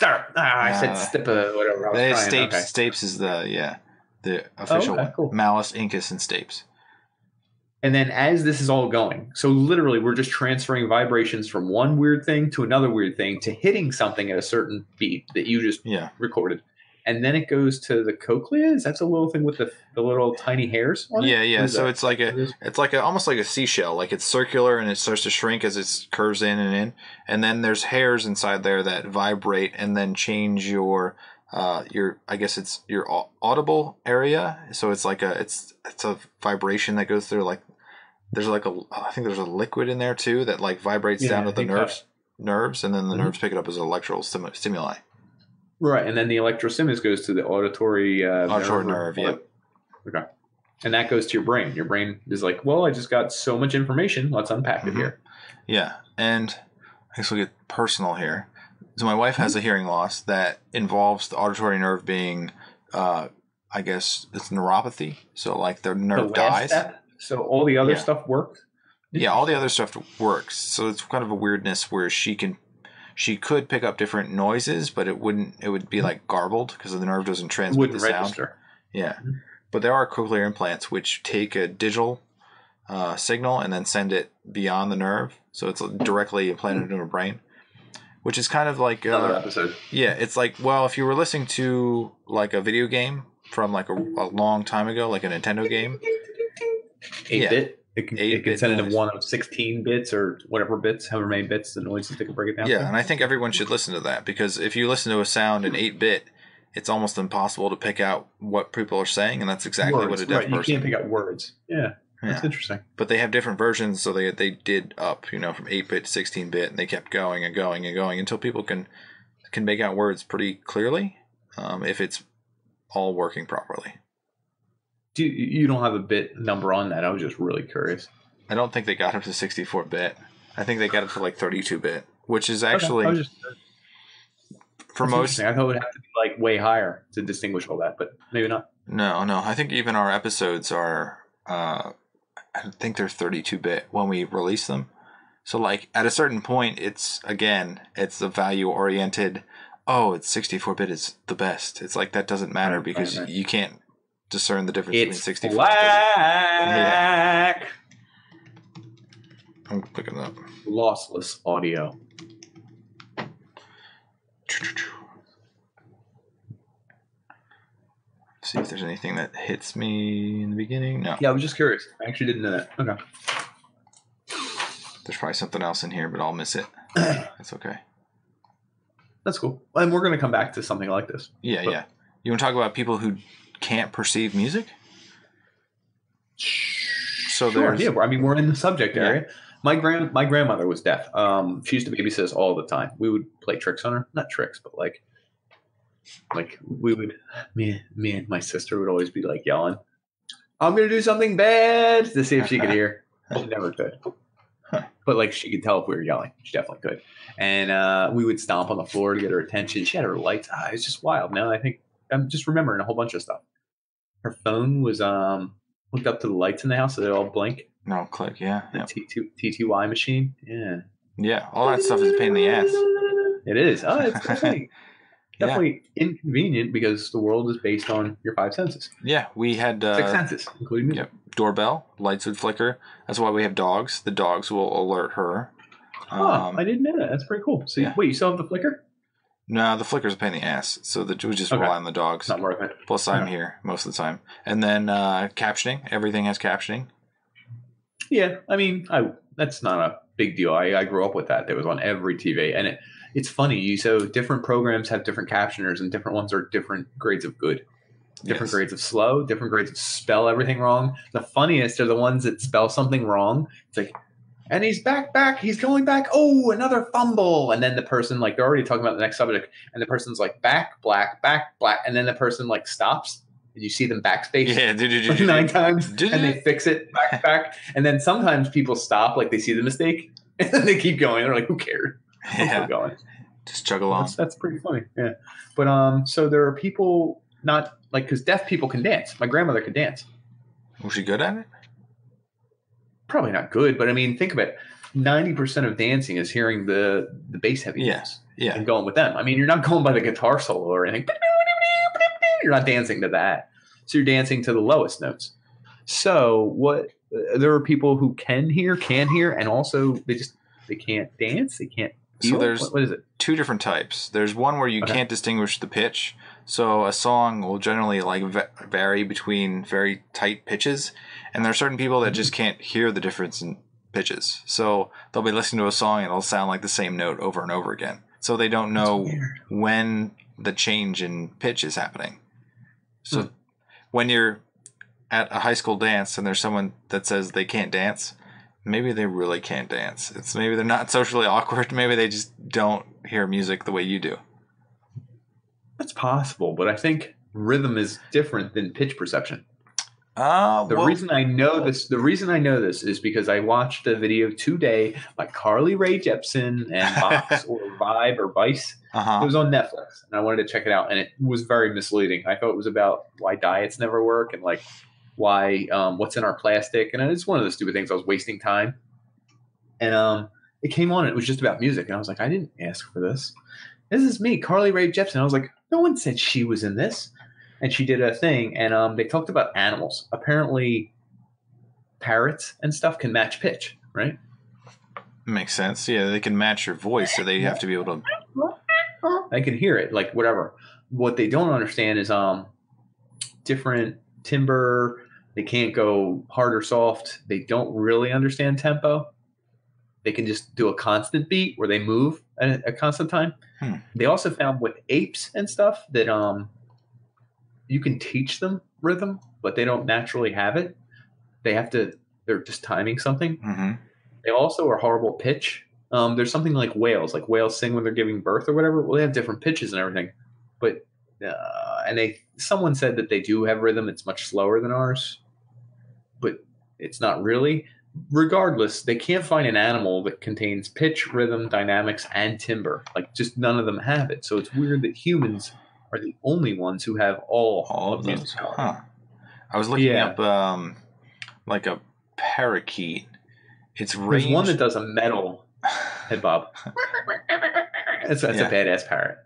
I said stipa, whatever. I was trying. Stapes is the official one. Cool. Malus, Incus, and Stapes. And then as this is all going, so literally we're just transferring vibrations from one weird thing to another weird thing to hitting something at a certain beat that you just recorded. And then it goes to the cochlea. Is that the little thing with the little tiny hairs on it? Yeah. So it's like almost like a seashell. Like it's circular and it starts to shrink as it curves in. And then there's hairs inside there that vibrate and then change your I guess it's your audible area. So it's like it's a vibration that goes through there's I think there's a liquid in there too that like vibrates down to the nerves, and then the nerves pick it up as an electrical stimuli. Right, and then the electrostimulus goes to the auditory nerve. Yeah. Okay, and that goes to your brain. Your brain is like, well, I just got so much information. Let's unpack it here. Yeah, and I guess we'll get personal here. So my wife has a hearing loss that involves the auditory nerve being, I guess it's neuropathy. So like the nerve dies. Step? So all the other stuff works? Yeah, all the other stuff works. So it's kind of a weirdness where she could pick up different noises, but it would be like garbled because the nerve doesn't transmit the sound. Register. Yeah. But there are cochlear implants which take a digital signal and then send it beyond the nerve. So it's directly implanted into a brain, which is kind of like another episode. Yeah, it's like, well, if you were listening to like a video game from like a long time ago, like a Nintendo game. 8-bit. It can send it in one of 16 bits or whatever bits, however many bits the noises they can break it down. Yeah, and I think everyone should listen to that because if you listen to a sound in 8-bit, it's almost impossible to pick out what people are saying, and that's exactly what a deaf person. You can't pick out words. Yeah, that's interesting. But they have different versions, so they did up, from 8-bit to 16-bit, and they kept going and going and going until people can make out words pretty clearly if it's all working properly. You don't have a bit number on that? I was just really curious. I don't think they got up to 64-bit. I think they got up to like 32-bit, which is actually for most. I thought it would have to be like way higher to distinguish all that, but maybe not. No. I think even our episodes are. I think they're 32-bit when we release them. So like at a certain point, it's the value oriented. Oh, it's 64-bit is the best. It's like that doesn't matter because you can't discern the difference between 64 black. And 30. I'm looking up. Lossless audio. See if there's anything that hits me in the beginning. No. Yeah, I was just curious. I actually didn't know that. Okay. There's probably something else in here, but I'll miss it. That's okay. That's cool. And we're going to come back to something like this. Yeah. You want to talk about people who can't perceive music? So sure, we're in the subject area. My grandmother was deaf. She used to babysit us all the time. We would play tricks on her. Not tricks, but like we would, me and my sister would always be like yelling, I'm going to do something bad to see if she could hear. She never could. But like she could tell if we were yelling. She definitely could. And we would stomp on the floor to get her attention. She had her lights. It's just wild. Now I think I'm just remembering a whole bunch of stuff. Her phone was hooked up to the lights in the house so they all blink. No, click, yeah. The TTY machine. Yeah. Yeah, all that stuff is a pain in the ass. It is. It's definitely inconvenient because the world is based on your five senses. Yeah, we had 6 senses, including music. Yep. Doorbell, lights would flicker. That's why we have dogs. The dogs will alert her. I didn't know that. That's pretty cool. So wait, you still have the flicker? No, the flicker's a pain in the ass. So we just rely on the dogs. Not worth it. Plus, I'm here most of the time. And then captioning. Everything has captioning. Yeah, I mean, that's not a big deal. I grew up with that. That was on every TV, and it's funny. So different programs have different captioners, and different ones are different grades of good, different grades of slow, different grades of spell everything wrong. The funniest are the ones that spell something wrong. It's like, and he's back, he's going back. Oh, another fumble, and then the person like they're already talking about the next subject, and the person's like back, black, and then the person like stops. And you see them backspace like 9 times, and they fix it back. And then sometimes people stop, like they see the mistake, and then they keep going. They're like, "Who cares?" Keep going. Just chug along. That's pretty funny. Yeah, but so there are people not like because deaf people can dance. My grandmother could dance. Was she good at it? Probably not good, but I mean, think of it. 90% of dancing is hearing the bass heavy notes and going with them. I mean, you're not going by the guitar solo or anything. You're not dancing to that. So you're dancing to the lowest notes. So there are people who can hear, and also they can't dance. They can't feel. So there's what is it? 2 different types. There's one where you can't distinguish the pitch. So a song will generally like vary between very tight pitches. And there are certain people that just can't hear the difference in pitches. So they'll be listening to a song and it'll sound like the same note over and over again. So they don't know when the change in pitch is happening. So when you're at a high school dance and there's someone that says they can't dance, maybe they really can't dance. Maybe they're not socially awkward. Maybe they just don't hear music the way you do. That's possible, but I think rhythm is different than pitch perception. The reason I know this is because I watched a video today by Carly Rae Jepsen and Vox or Vibe or Vice. It was on Netflix, and I wanted to check it out, and it was very misleading. I thought it was about why diets never work and like why what's in our plastic, and it's one of the stupid things. I was wasting time, and it came on, and it was just about music, and I was like, I didn't ask for this. This is me, Carly Rae Jepsen. I was like, no one said she was in this. And she did a thing, and they talked about animals. Apparently, parrots and stuff can match pitch, right? Makes sense. Yeah, they can match your voice, so they have to be able to. They can hear it, like whatever. What they don't understand is different timbre. They can't go hard or soft. They don't really understand tempo. They can just do a constant beat where they move at a constant time. They also found with apes and stuff that you can teach them rhythm, but they don't naturally have it. They're just timing something. They also are horrible pitch. There's something like whales sing when they're giving birth or whatever. Well, they have different pitches and everything, but someone said that they do have rhythm. It's much slower than ours, but it's not really. Regardless, they can't find an animal that contains pitch, rhythm, dynamics, and timbre. Like just none of them have it. So it's weird that humans are the only ones who have all of those. I was looking up like a parakeet. There's one that does a metal head bob. That's a badass parrot.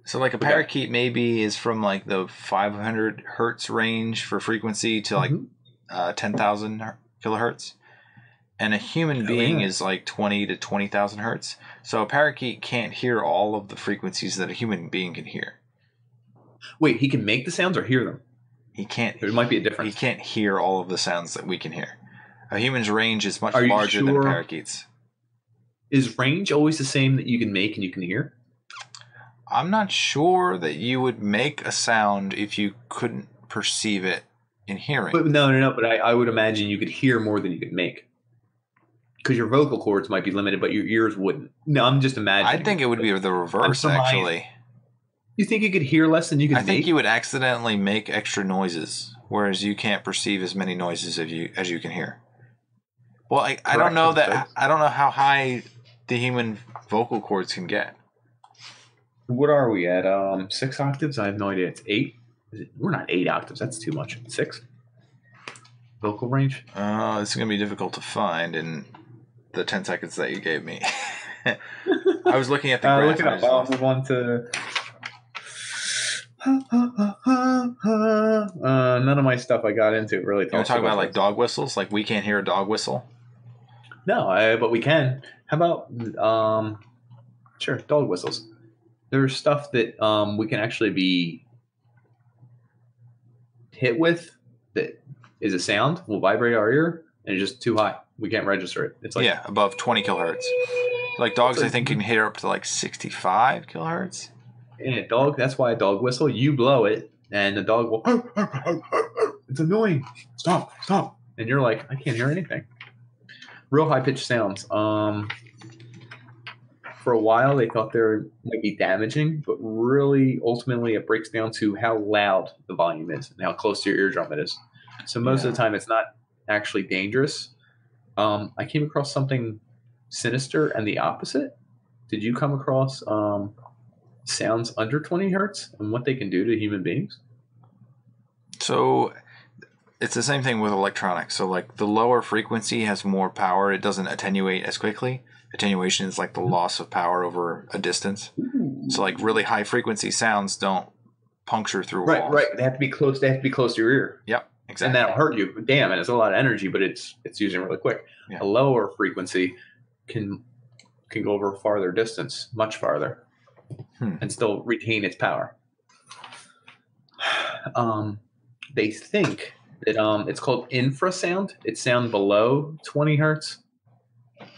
So like a parakeet maybe is from like the 500 hertz range for frequency to like 10,000 kilohertz. And a human being is like 20 to 20,000 hertz. So a parakeet can't hear all of the frequencies that a human being can hear. Wait, he can make the sounds or hear them? He can't. There might be a difference. He can't hear all of the sounds that we can hear. A human's range is much larger than a parakeet's. Is range always the same that you can make and you can hear? I'm not sure that you would make a sound if you couldn't perceive it in hearing. But no. But I would imagine you could hear more than you could make. because your vocal cords might be limited, but your ears wouldn't. No, I'm just imagining. I think it would be the reverse, actually. You think you could hear less than you could make? I think you would accidentally make extra noises, whereas you can't perceive as many noises as you can hear. Well, I don't know that. I don't know how high the human vocal cords can get. What are we at? 6 octaves? I have no idea. It's 8. We're not 8 octaves. That's too much. 6 vocal range. It's going to be difficult to find in the 10 seconds that you gave me. I was looking at the graph. Look it up. I'll move on to. None of my stuff I got into really. You want to talk about like dog whistles? Like we can't hear a dog whistle. No, but we can. How about sure, dog whistles. There's stuff that we can actually be hit with that is a sound, will vibrate our ear, and it's just too high. We can't register it. It's like above 20 kilohertz. Like dogs, I think can hit up to like 65 kilohertz. And a dog, that's why a dog whistle, you blow it, and the dog will. It's annoying. Stop. And you're like, I can't hear anything. Real high pitched sounds. For a while, they thought they might be damaging, but really, ultimately, it breaks down to how loud the volume is and how close to your eardrum it is. So most of the time, it's not actually dangerous. I came across something sinister and the opposite. Did you come across sounds under 20 hertz and what they can do to human beings? So it's the same thing with electronics. So like the lower frequency has more power. It doesn't attenuate as quickly. Attenuation is like the loss of power over a distance. Ooh. So like really high frequency sounds don't puncture through walls. Right. They have to be close. They have to be close to your ear. Yep, exactly. And that'll hurt you. Damn, and it's a lot of energy, but it's using really quick. Yeah. A lower frequency can go over a farther distance, much farther, and still retain its power. They think that it's called infrasound. It's sound below 20 hertz,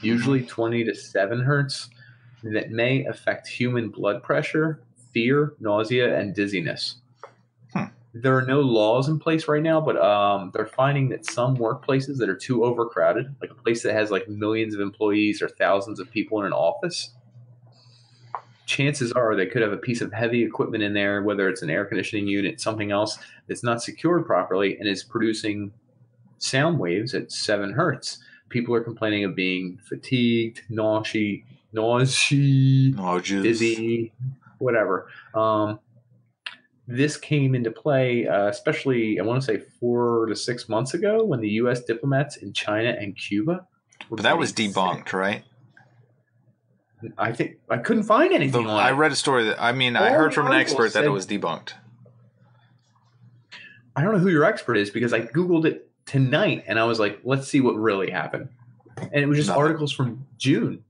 usually 20 to 7 hertz, that may affect human blood pressure, fear, nausea, and dizziness. There are no laws in place right now, but they're finding that some workplaces that are too overcrowded, like a place that has like millions of employees or thousands of people in an office, chances are they could have a piece of heavy equipment in there, whether it's an air conditioning unit, something else that's not secured properly and is producing sound waves at 7 hertz. People are complaining of being fatigued, nauseous, dizzy, whatever. This came into play, especially, I want to say 4 to 6 months ago when the U.S. diplomats in China and Cuba. But that was debunked, right? I think I couldn't find anything on it. I read a story that, I heard from an expert that it was debunked. I don't know who your expert is because I Googled it tonight and I was like, let's see what really happened. And it was just articles from June.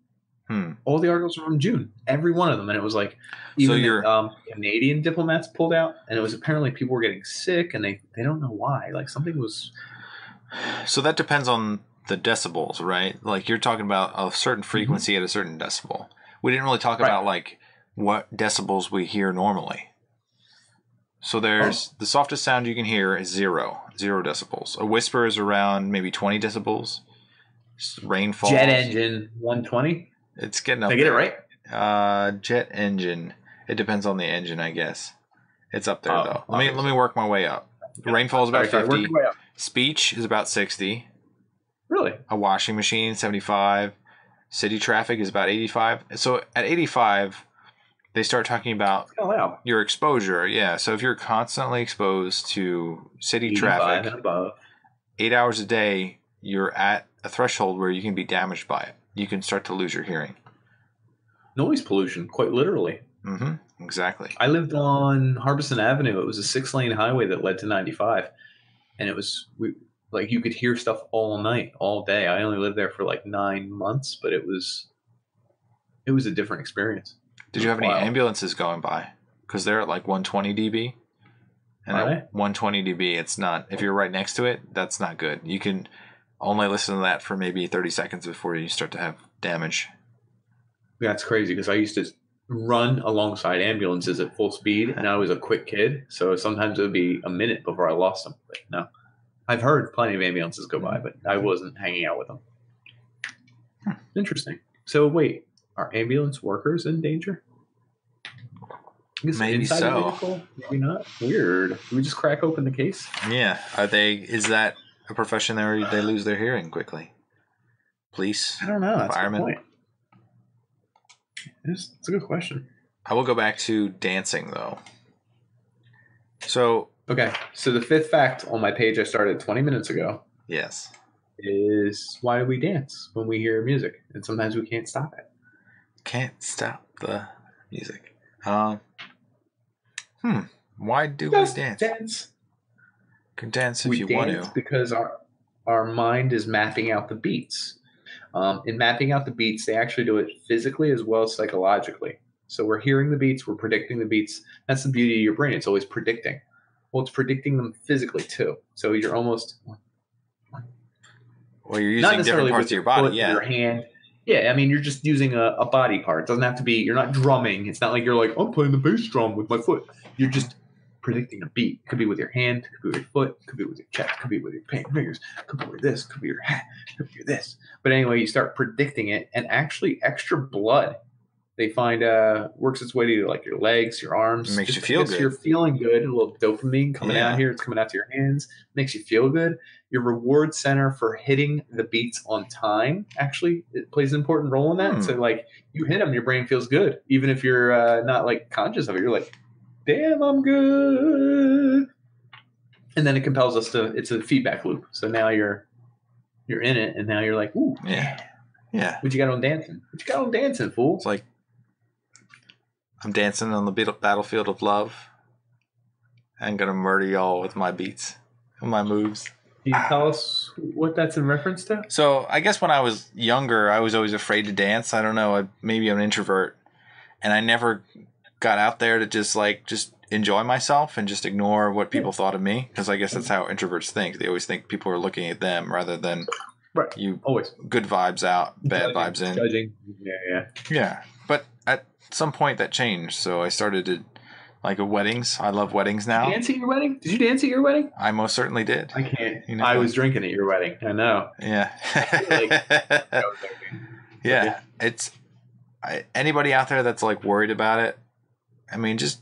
All the articles were from June, every one of them. And it was like, even the Canadian diplomats pulled out, and it was apparently people were getting sick and they don't know why. Like something was. So that depends on the decibels, right? Like you're talking about a certain frequency at a certain decibel. We didn't really talk about like what decibels we hear normally. So there's the softest sound you can hear is 0 decibels. A whisper is around maybe 20 decibels. Rainfall. Jet engine 120. It's getting up. Did I get it right? Jet engine. It depends on the engine, I guess. It's up there though. Let me work my way up. Rainfall is about 50. Speech is about 60. Really? A washing machine 75. City traffic is about 85. So at 85, they start talking about your exposure. Yeah. So if you're constantly exposed to city traffic, and above, 8 hours a day, you're at a threshold where you can be damaged by it. You can start to lose your hearing. Noise pollution, quite literally. Mm-hmm. Exactly. I lived on Harbison Avenue. It was a 6-lane highway that led to 95. And it was like you could hear stuff all night, all day. I only lived there for like 9 months, but it was a different experience. Did you have any ambulances going by? Because they're at like 120 dB. And at 120 dB, it's not, if you're right next to it, that's not good. You can only listen to that for maybe 30 seconds before you start to have damage. That's crazy because I used to run alongside ambulances at full speed, and I was a quick kid, so sometimes it would be a minute before I lost them. But no, I've heard plenty of ambulances go by, but I wasn't hanging out with them. Interesting. So wait, are ambulance workers in danger? Maybe so. Vehicle? Maybe not. Weird. Can we just crack open the case? Yeah. Are they? Is that a profession where they lose their hearing quickly? Police? I don't know. That's firemen? a good point. It's a good question. I will go back to dancing though. So okay. So the fifth fact on my page I started 20 minutes ago. Yes. Is why do we dance when we hear music? And sometimes we can't stop it. Can't stop the music. Why do we dance? Dance. You can dance if you want to. Because our mind is mapping out the beats. In mapping out the beats, they actually do it physically as well as psychologically. So we're hearing the beats, we're predicting the beats. That's the beauty of your brain. It's always predicting. Well, it's predicting them physically too. So you're almost... Well, you're using different parts of your body, your hand. Yeah, I mean, you're just using a body part. It doesn't have to be, you're not drumming. It's not like you're like, I'm playing the bass drum with my foot. You're just predicting a beat. Could be with your hand, could be with your foot, could be with your chest, could be with your fingers, could be with this, could be your hat, could be this. But anyway, you start predicting it, and actually extra blood, they find works its way to like your legs, your arms. It makes you feel good. You're feeling good. A little dopamine coming out here. It's coming out to your hands. Makes you feel good. Your reward center for hitting the beats on time actually it plays an important role in that. So like you hit them, your brain feels good, even if you're not like conscious of it. You're like, damn, I'm good. And then it compels us to. It's a feedback loop. So now you're in it, and now you're like, ooh, yeah. What you got on dancing? What you got on dancing, fool? It's like I'm dancing on the battlefield of love. I'm gonna murder y'all with my beats and my moves. Can you tell us what that's in reference to? So I guess when I was younger, I was always afraid to dance. I don't know. Maybe I'm an introvert, and I never got out there to just enjoy myself and just ignore what people thought of me. Because I guess that's how introverts think. They always think people are looking at them rather than you. Always good vibes out, bad vibes in. Judging. Yeah. But at some point that changed. So I started to like weddings. I love weddings now. Dance at your wedding? Did you dance at your wedding? I most certainly did. I can't. I was drinking at your wedding. I know. Yeah. Yeah. It's anybody out there that's like worried about it. I mean, just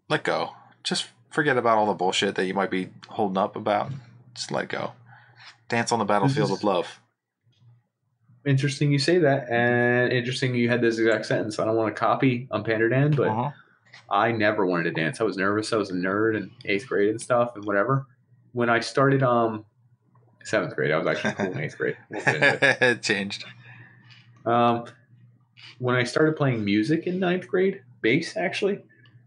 let go. Just forget about all the bullshit that you might be holding up about. Just let go. Dance on the battlefield of love. Interesting you say that, and interesting you had this exact sentence. I don't want to copy on Panderdan, but I never wanted to dance. I was nervous. I was a nerd in 8th grade and stuff and whatever. When I started 7th grade, I was actually cool in 8th grade. It changed. When I started playing music in 9th grade, bass actually,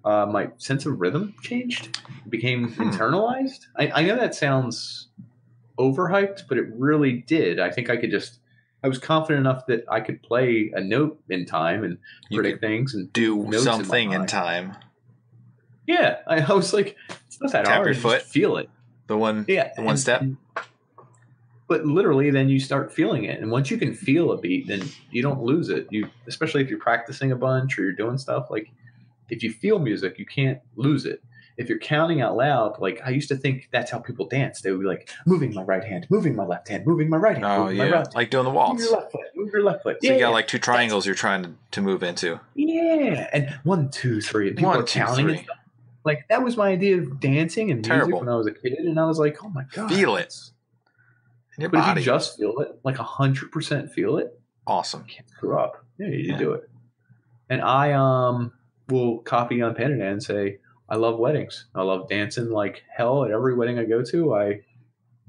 my sense of rhythm changed. It became internalized. I know that sounds overhyped, but it really did. I think I was confident enough that I could play a note in time and predict things and do something in time. Yeah, I was like, it's not that Tap hard. Your foot. Just feel it. The one step. But literally, then you start feeling it, and once you can feel a beat, then you don't lose it. Especially if you're practicing a bunch or you're doing stuff like, if you feel music, you can't lose it. If you're counting out loud, like I used to think that's how people dance. They would be like, moving my right hand, moving my left hand, moving my right hand. Oh, yeah. My right like doing the waltz. Move your left foot. So you got like 2 triangles you're trying to move into. Yeah. And 1, 2, 3. And people are counting and stuff. Like that was my idea of dancing and music when I was a kid. And I was like, oh my God. Feel it. In your body. If you just feel it, like 100% feel it. Awesome. You can't screw up. Yeah, you do it. And I will copy on Panderdan and say, I love weddings. I love dancing like hell at every wedding I go to. I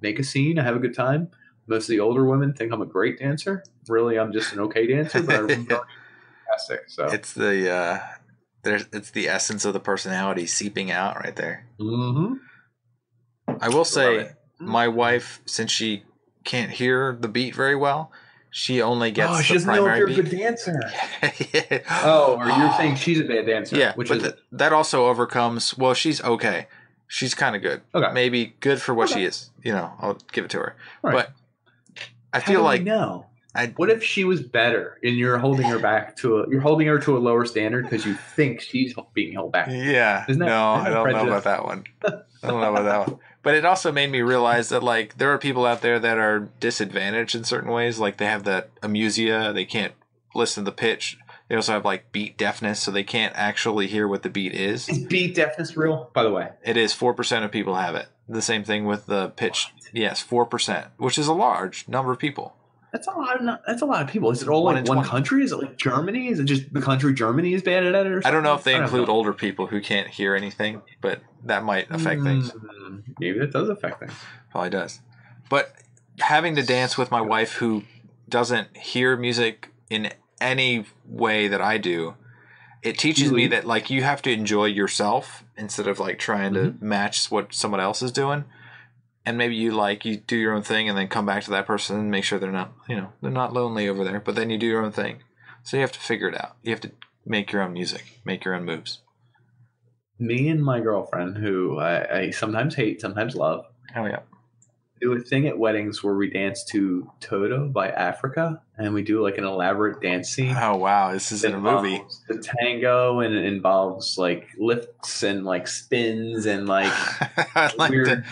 make a scene. I have a good time. Most of the older women think I'm a great dancer. Really, I'm just an okay dancer, but I'm fantastic. So it's it's the essence of the personality seeping out right there. Mm-hmm. I will say, my wife, since she can't hear the beat very well, she only gets she the doesn't know if you're beat. a good dancer. Or you're saying she's a bad dancer. Yeah, that also overcomes. Well, she's okay. She's kind of good. Okay. Maybe good for what she is. I'll give it to her. Right. But I feel like what if she was better and you're holding her you're holding her to a lower standard because you think she's being held back? Yeah. I don't know about that one. But But it also made me realize that like there are people out there that are disadvantaged in certain ways. Like they have that amusia, they can't listen to the pitch. They also have like beat deafness, so they can't actually hear what the beat is. Is beat deafness real, by the way? It is. 4% of people have it. The same thing with the pitch. What? Yes, 4%, which is a large number of people. That's a lot of people. Is it all like one country? Is it like Germany? Is it just the country Germany is bad at it? Or something? I don't know if they include older people who can't hear anything, but that might affect things. Maybe it does affect things. Probably does. But having to dance with my wife who doesn't hear music in any way that I do, it teaches me that like you have to enjoy yourself instead of like trying to match what someone else is doing. And maybe you do your own thing and then come back to that person and make sure they're not, they're not lonely over there. But then you do your own thing. So you have to figure it out. You have to make your own music, make your own moves. Me and my girlfriend, who I sometimes hate, sometimes love. Oh, yeah. Do a thing at weddings where we dance to Toto by Africa, and we do like an elaborate dance scene. Oh, wow. This is in a movie. The tango, and it involves like lifts and like spins and like, weird,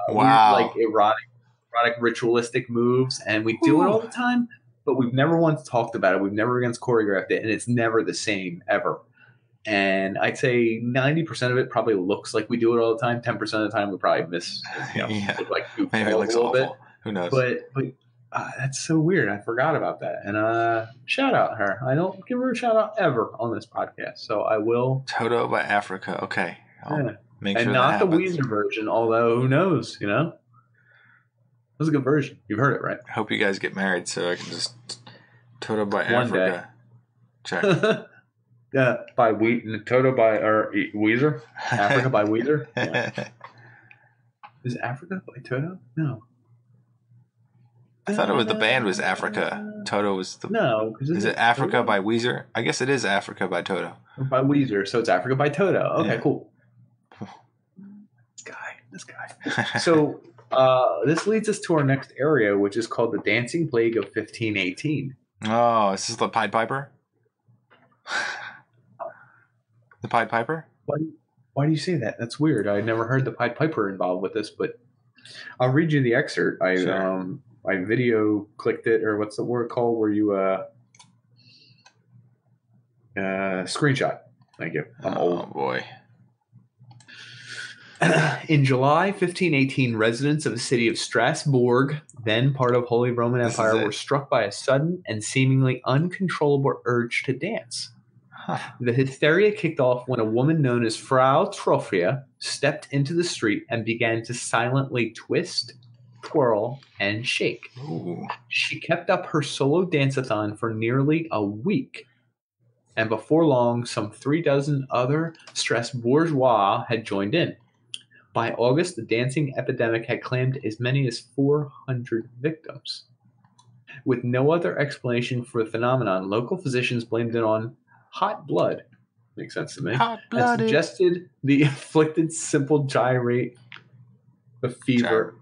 like erotic ritualistic moves. And we do it all the time, but we've never once talked about it. We've never once choreographed it, and it's never the same ever. And I'd say 90% of it probably looks like we do it all the time. 10% of the time we probably miss, look like maybe it looks a little bit. Who knows? But that's so weird. I forgot about that. And shout out her. I don't give her a shout out ever on this podcast, so I will. Toto by Africa. Okay, make sure and not the Weezer version. Although who knows? It was a good version. You've heard it, right? I hope you guys get married so I can just Toto by Africa. Check. By Toto by Weezer, Africa by Weezer. Yeah. Is Africa by Toto? No. I thought it was the band was Africa. Toto was the. No, is it Africa Toto? By Weezer? I guess it is Africa by Toto. By Weezer, so it's Africa by Toto. Okay, cool. This guy. So this leads us to our next area, which is called the Dancing Plague of 1518. Oh, is this the Pied Piper? The Pied Piper? Why do you say that? That's weird. I never heard the Pied Piper involved with this, but I'll read you the excerpt. I video clicked it, or what's the word called where you screenshot. Thank you. I'm old. Oh boy. In July 1518, residents of the city of Strasbourg, then part of Holy Roman Empire, were struck by a sudden and seemingly uncontrollable urge to dance. The hysteria kicked off when a woman known as Frau Trophia stepped into the street and began to silently twist, twirl, and shake. Ooh. She kept up her solo dance-a-thon for nearly a week, and before long, some 36 other Strasbourgeois had joined in. By August, the dancing epidemic had claimed as many as 400 victims. With no other explanation for the phenomenon, local physicians blamed it on hot blood. Makes sense to me. Hot-blooded. And suggested the afflicted simple gyrate the fever.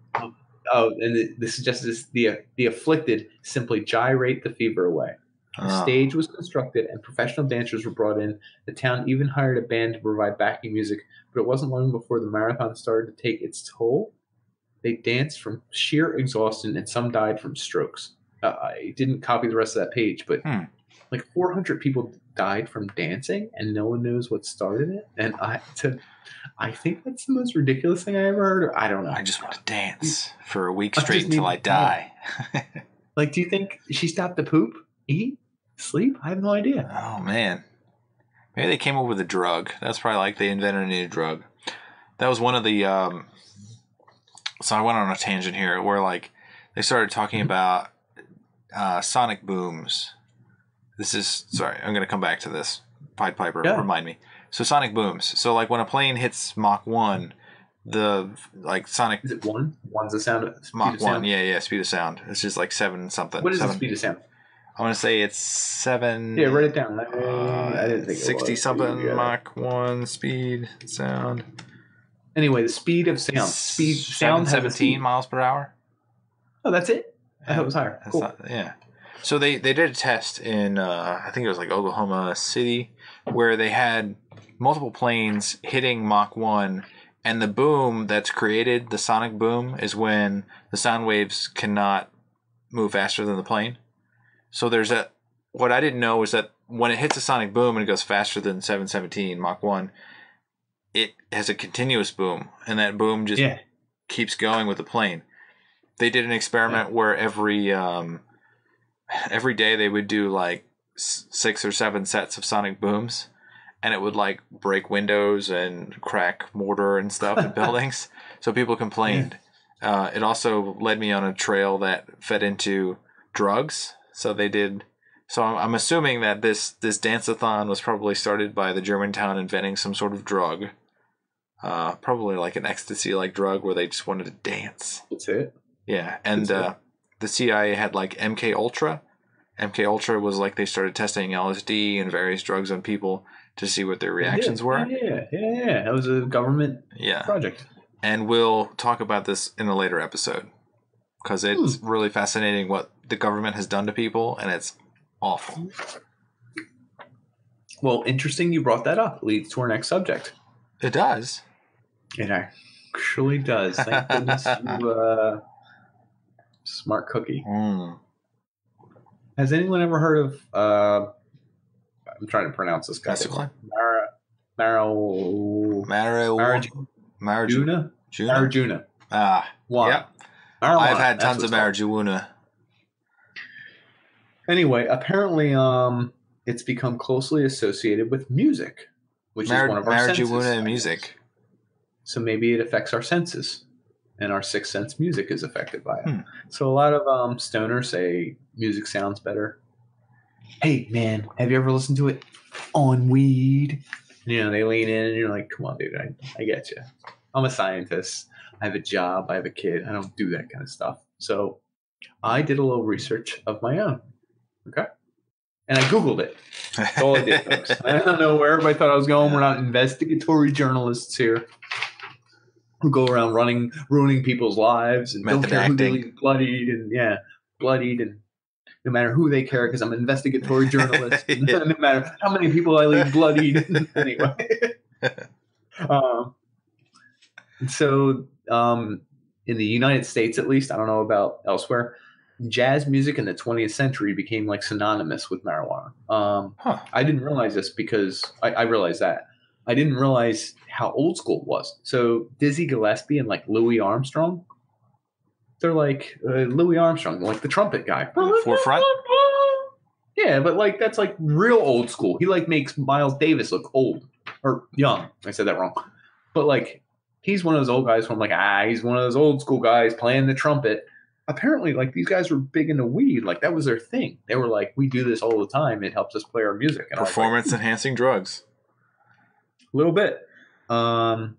They suggested the afflicted simply gyrate the fever away. The stage was constructed and professional dancers were brought in. The town even hired a band to provide backing music, but it wasn't long before the marathon started to take its toll. They danced from sheer exhaustion and some died from strokes. I didn't copy the rest of that page, but like 400 people died from dancing and no one knows what started it. And I think that's the most ridiculous thing I ever heard. I don't know. I just want to dance for a week straight until I die. Like, do you think she stopped to poop, eat, sleep? I have no idea. Oh, man. Maybe they came up with a drug. That's probably like they invented a new drug. That was one of the... so I went on a tangent here where like they started talking about sonic booms. Sorry, I'm going to come back to this. Pied Piper, remind me. So sonic booms. So like when a plane hits Mach 1, the like sonic... Is it 1? 1's the sound of... Mach 1, yeah, speed of sound. It's just like 7 something. What is the speed of sound? I want to say it's 7... Yeah, write it down. I didn't think 60 something Mach 1 speed sound. Anyway, the speed of sound. Sound 17 miles per hour. Oh, that's it? I thought it was higher. Cool. Yeah. So they did a test in, I think it was like Oklahoma City, where they had multiple planes hitting Mach 1 And the boom that's created, the sonic boom, is when the sound waves cannot move faster than the plane. So what I didn't know is that when it hits a sonic boom and it goes faster than 717 Mach 1, it has a continuous boom, and that boom just keeps going with the plane. They did an experiment where every day they would do like 6 or 7 sets of sonic booms, and it would like break windows and crack mortar and stuff in buildings. So people complained. It also led me on a trail that fed into drugs. So they did. So I'm assuming that this dance-a-thon was probably started by the Germantown inventing some sort of drug. Probably like an ecstasy-like drug where they just wanted to dance. That's it. Yeah, and the CIA had like MK Ultra. MK Ultra was like they started testing LSD and various drugs on people to see what their reactions were. Yeah. That was a government project. And we'll talk about this in a later episode because it's really fascinating what the government has done to people, and it's awful. Well, interesting you brought that up. It leads to our next subject. It does. It actually does. Thank goodness you, smart cookie. Has anyone ever heard of, I'm trying to pronounce this guy. Marijuana? Yep. I've had tons of marijuana. Anyway, apparently it's become closely associated with music, which is one of our senses. Marijuana and music. So maybe it affects our senses, and our sixth sense music is affected by it. So a lot of stoners say music sounds better. Hey, man, have you ever listened to it on weed? You know, they lean in, and you're like, come on, dude, I get you. I'm a scientist. I have a job. I have a kid. I don't do that kind of stuff. So I did a little research of my own. Okay? And I Googled it. That's all I did, folks. I don't know where everybody thought I was going. We're not investigatory journalists here who go around ruining people's lives and don't care who they leave bloodied and no matter who they care, because I'm an investigatory journalist. No matter how many people I leave bloodied. Anyway. So in the United States, at least, I don't know about elsewhere, jazz music in the 20th century became like synonymous with marijuana. I didn't realize this because I realized that. I didn't realize how old school it was. So Dizzy Gillespie and like Louis Armstrong, they're like Louis Armstrong, like the trumpet guy. Forefront? Yeah, but like that's like real old school. He like makes Miles Davis look old or young. I said that wrong. But like he's one of those old guys where I'm like, he's one of those old school guys playing the trumpet. Apparently, like these guys were big into weed. Like that was their thing. They were like, we do this all the time. It helps us play our music. And performance enhancing drugs. A little bit. One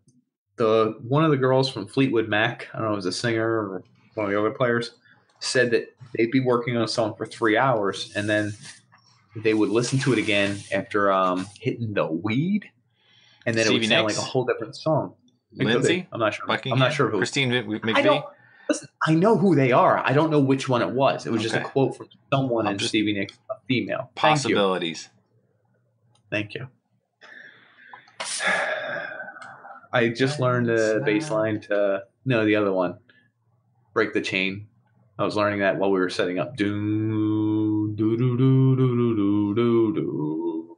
of the girls from Fleetwood Mac, I don't know if it was a singer or one of the other players, said that they'd be working on a song for 3 hours and then they would listen to it again after hitting the weed, and then Stevie it would sound like a whole different song. Lindsay? I'm not sure. Buckingham? I'm not sure who. Christine McVie? Listen, I know who they are. I don't know which one it was. It was just a quote from someone in Stevie Nicks, a female. Possibilities. Thank you. I just learned the bass line to the other one. Break the Chain. I was learning that while we were setting up. Do do do do do do do do.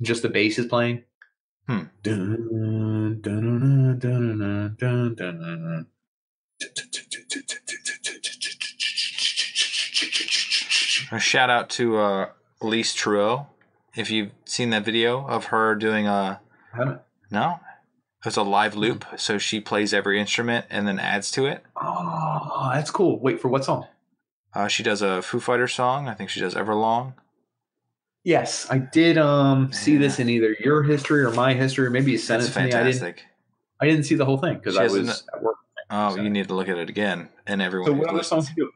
Just the bass is playing. Dun, dun, dun, dun, dun, dun, dun. A shout out to Elise Trudeau. If you've seen that video of her doing I haven't. No? It's a live loop, so she plays every instrument and then adds to it. Oh, that's cool. Wait, for what song? She does a Foo Fighters song. I think she does Everlong. Yes, I did see this in either your history or my history, or maybe you sent it to me. I didn't see the whole thing because I was at work. Oh, you need to look at it again. And everyone. So what other songs do you do?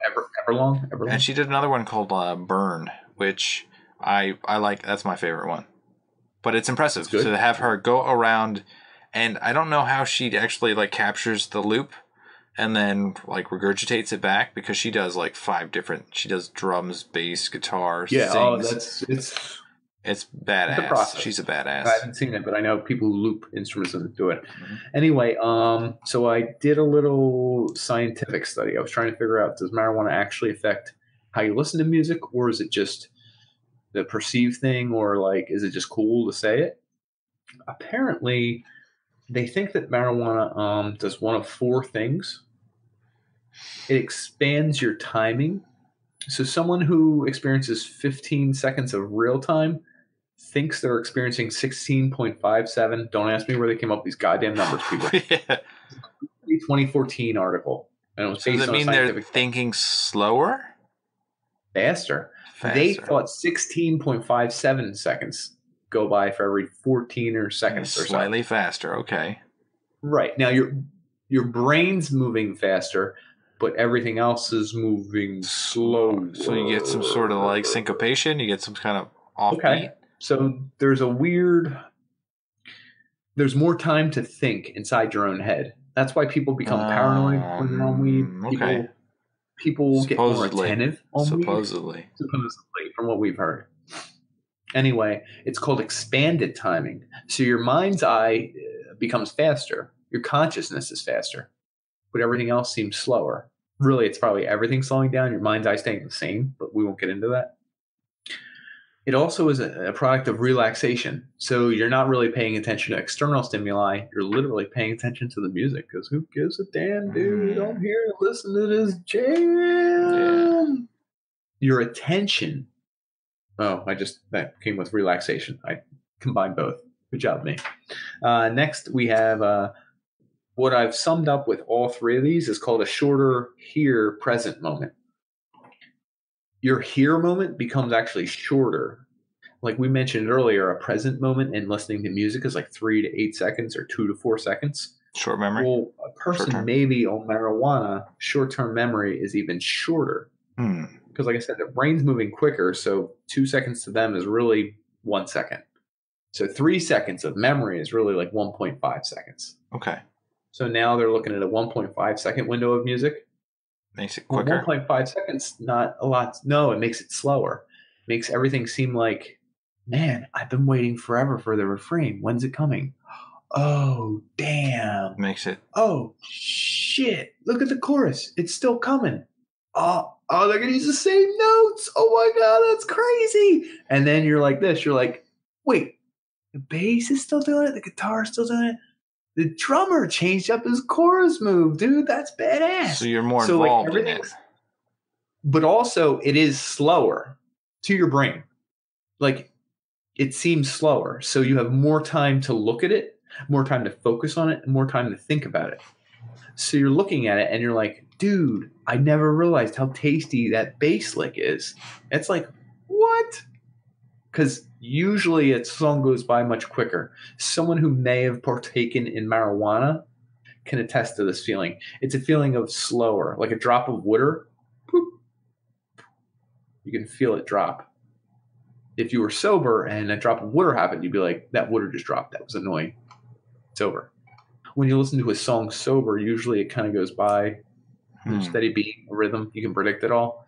Everlong? And she did another one called Burn, which I like. That's my favorite one. But it's impressive to have her go around, and I don't know how she actually like captures the loop and then like regurgitates it back, because she does like 5 different. She does drums, bass, guitar. Yeah, sings. It's badass. The process. She's a badass. I haven't seen it, but I know people who loop instruments and do it. Anyway, so I did a little scientific study. I was trying to figure out, does marijuana actually affect how you listen to music, or is it just the perceived thing, or like, is it just cool to say it? Apparently, they think that marijuana does one of four things. It expands your timing. So someone who experiences 15 seconds of real time thinks they're experiencing 16.57. Don't ask me where they came up with these goddamn numbers, people. Yeah. 2014 article. And it was so does it mean they're thinking slower? Faster. They thought 16.57 seconds go by for every 14 or seconds or so. Slightly faster, okay. Right. Now your brain's moving faster, but everything else is moving slow. So you get some sort of like syncopation, you get some kind of offbeat. Okay. So there's more time to think inside your own head. That's why people become paranoid when they're on weed. People get more attentive on weed. Supposedly, from what we've heard. Anyway, it's called expanded timing. So your mind's eye becomes faster. Your consciousness is faster, but everything else seems slower. Really, it's probably everything slowing down. Your mind's eye staying the same, but we won't get into that. It also is a product of relaxation. So you're not really paying attention to external stimuli. You're literally paying attention to the music, because who gives a damn, dude? I'm here to listen to this jam. Yeah. Your attention. Oh, that came with relaxation. I combined both. Good job, me. Next, we have what I've summed up with all three of these is called a shorter here present moment. Your here moment becomes actually shorter. Like we mentioned earlier, a present moment in listening to music is like 3 to 8 seconds or 2 to 4 seconds. Short memory. Well, a person maybe on marijuana, short-term memory is even shorter. Because like I said, the brain's moving quicker, so 2 seconds to them is really 1 second. So 3 seconds of memory is really like 1.5 seconds. Okay. So now they're looking at a 1.5 second window of music. Makes it quicker. 1.5 seconds, not a lot. No, it makes it slower. Makes everything seem like, man, I've been waiting forever for the refrain. When's it coming? Oh, damn. Makes it. Oh, shit. Look at the chorus. It's still coming. Oh, they're going to use the same notes. Oh, my God, that's crazy. And then you're like this. You're like, wait, the bass is still doing it? The guitar is still doing it? The drummer changed up his chorus move, dude. That's badass. So you're more involved in it. But also, it is slower to your brain. Like, it seems slower. So you have more time to look at it, more time to focus on it, and more time to think about it. So you're looking at it, and you're like, dude, I never realized how tasty that bass lick is. It's like, what? Because usually a song goes by much quicker. Someone who may have partaken in marijuana can attest to this feeling. It's a feeling of slower, like a drop of water. Boop, you can feel it drop. If you were sober and a drop of water happened, you'd be like, that water just dropped. That was annoying. It's over. When you listen to a song sober, usually it kind of goes by a steady beat, a rhythm. You can predict it all.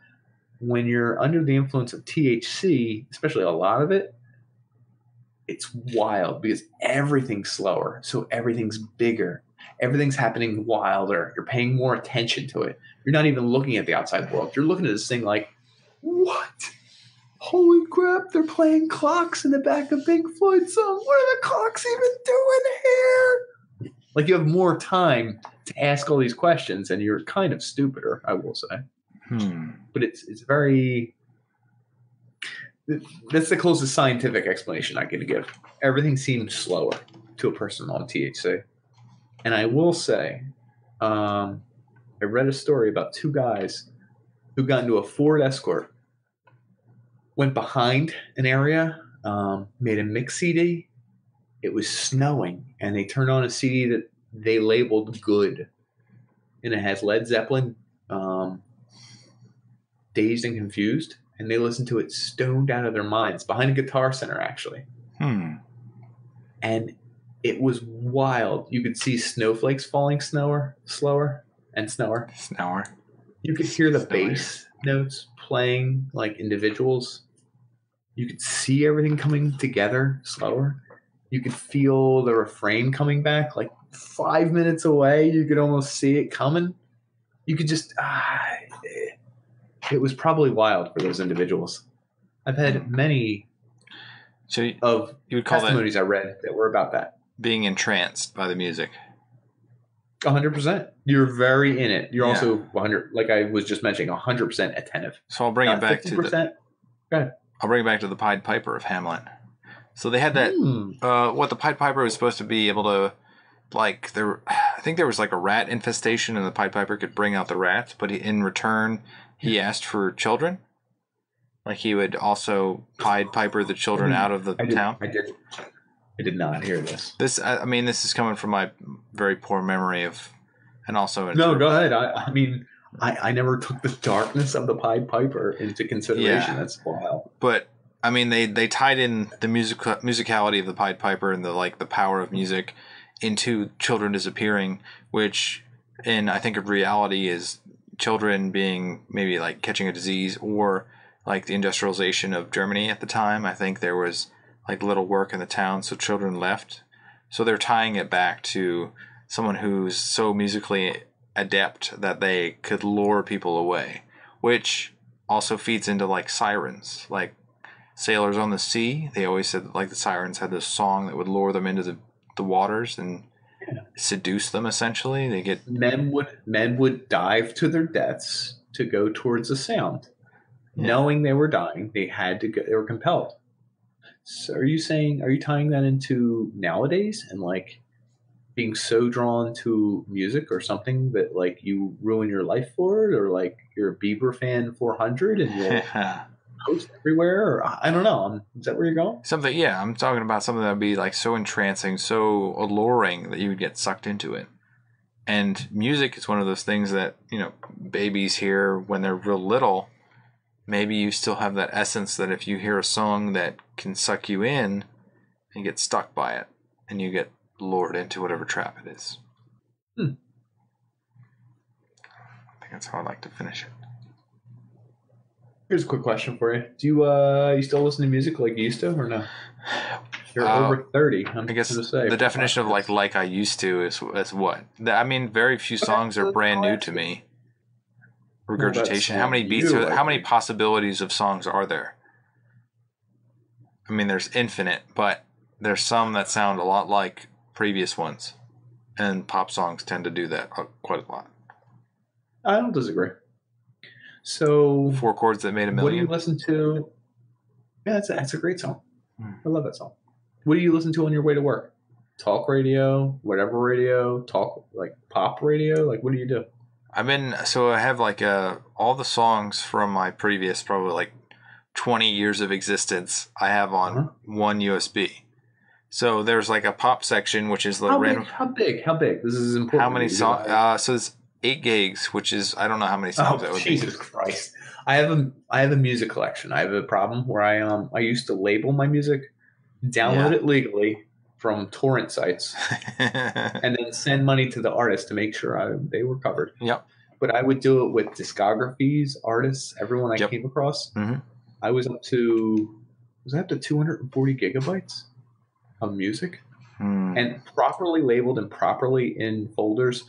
When you're under the influence of THC, especially a lot of it, it's wild because everything's slower. So everything's bigger. Everything's happening wilder. You're paying more attention to it. You're not even looking at the outside world. You're looking at this thing like, what? Holy crap, they're playing clocks in the back of Pink Floyd's song. What are the clocks even doing here? Like, you have more time to ask all these questions, and you're kind of stupider, I will say. But it's very... That's the closest scientific explanation I can give. Everything seems slower to a person on THC. And I will say, I read a story about two guys who got into a Ford Escort, went behind an area, made a mix CD. It was snowing, and they turned on a CD that they labeled good. And it has Led Zeppelin, Dazed and Confused, and they listened to it stoned out of their minds behind a Guitar Center, actually. And it was wild. You could see snowflakes falling slower. You could hear the bass notes playing like individuals. You could see everything coming together slower. You could feel the refrain coming back like 5 minutes away. You could almost see it coming. You could just it was probably wild for those individuals. I've had many you would call testimonies I read that were about that. Being entranced by the music. 100%. You're very in it. You're also 100, like I was just mentioning, 100% attentive. So I'll bring it back to I'll bring it back to the Pied Piper of Hamlet. So they had that. What the Pied Piper was supposed to be able to, like, I think there was like a rat infestation, and the Pied Piper could bring out the rats, but in return, he asked for children. Like he would also Pied Piper the children out of the town. I did not hear this. This is coming from my very poor memory of, and also. No, go ahead. I never took the darkness of the Pied Piper into consideration. Yeah. That's wild. But I mean, they tied in the musicality of the Pied Piper and the power of music into children disappearing, which I think of reality is children being maybe like catching a disease, or like the industrialization of Germany at the time. I think there was like little work in the town, so children left. So they're tying it back to someone who's so musically adept that they could lure people away, which also feeds into like sirens, like sailors on the sea. They always said that, like, the sirens had this song that would lure them into the waters and seduce them. Essentially, they get men would dive to their deaths to go towards the sound, knowing they were dying. They had to go. They were compelled. So are you tying that into nowadays and like being so drawn to music or something that like you ruin your life for it, or like you're a Bieber fan 400 and you'll post everywhere, or I don't know. Is that where you're going? Something, yeah. I'm talking about something that would be like so entrancing, so alluring that you would get sucked into it. And music is one of those things that, babies hear when they're real little. Maybe you still have that essence that if you hear a song that can suck you in, you get stuck by it, and you get lured into whatever trap it is. I think that's how I like to finish it. Here's a quick question for you. Do you still listen to music like you used to, or no? You're over 30. I guess the definition of like I used to is what? I mean, very few songs are brand new to me. Regurgitation. How many beats? How many possibilities of songs are there? I mean, there's infinite, but there's some that sound a lot like previous ones, and pop songs tend to do that quite a lot. I don't disagree. So, 4 Chords That Made a Million. What do you listen to? Yeah, that's a great song. I love that song. What do you listen to on your way to work? Talk radio, whatever radio, talk like pop radio. Like, what do you do? I have like all the songs from my previous probably like 20 years of existence I have on one USB. So there's like a pop section, which is the How big? This is important. How many songs? So it's 8 gigs, which is, I don't know how many songs that would be. Jesus Christ. I have a music collection. I have a problem where I used to label my music, download it legally from torrent sites, and then send money to the artist to make sure they were covered. Yep. But I would do it with discographies, artists, everyone I came across. Mm-hmm. I was up to 240 gigabytes of music, and properly labeled and properly in folders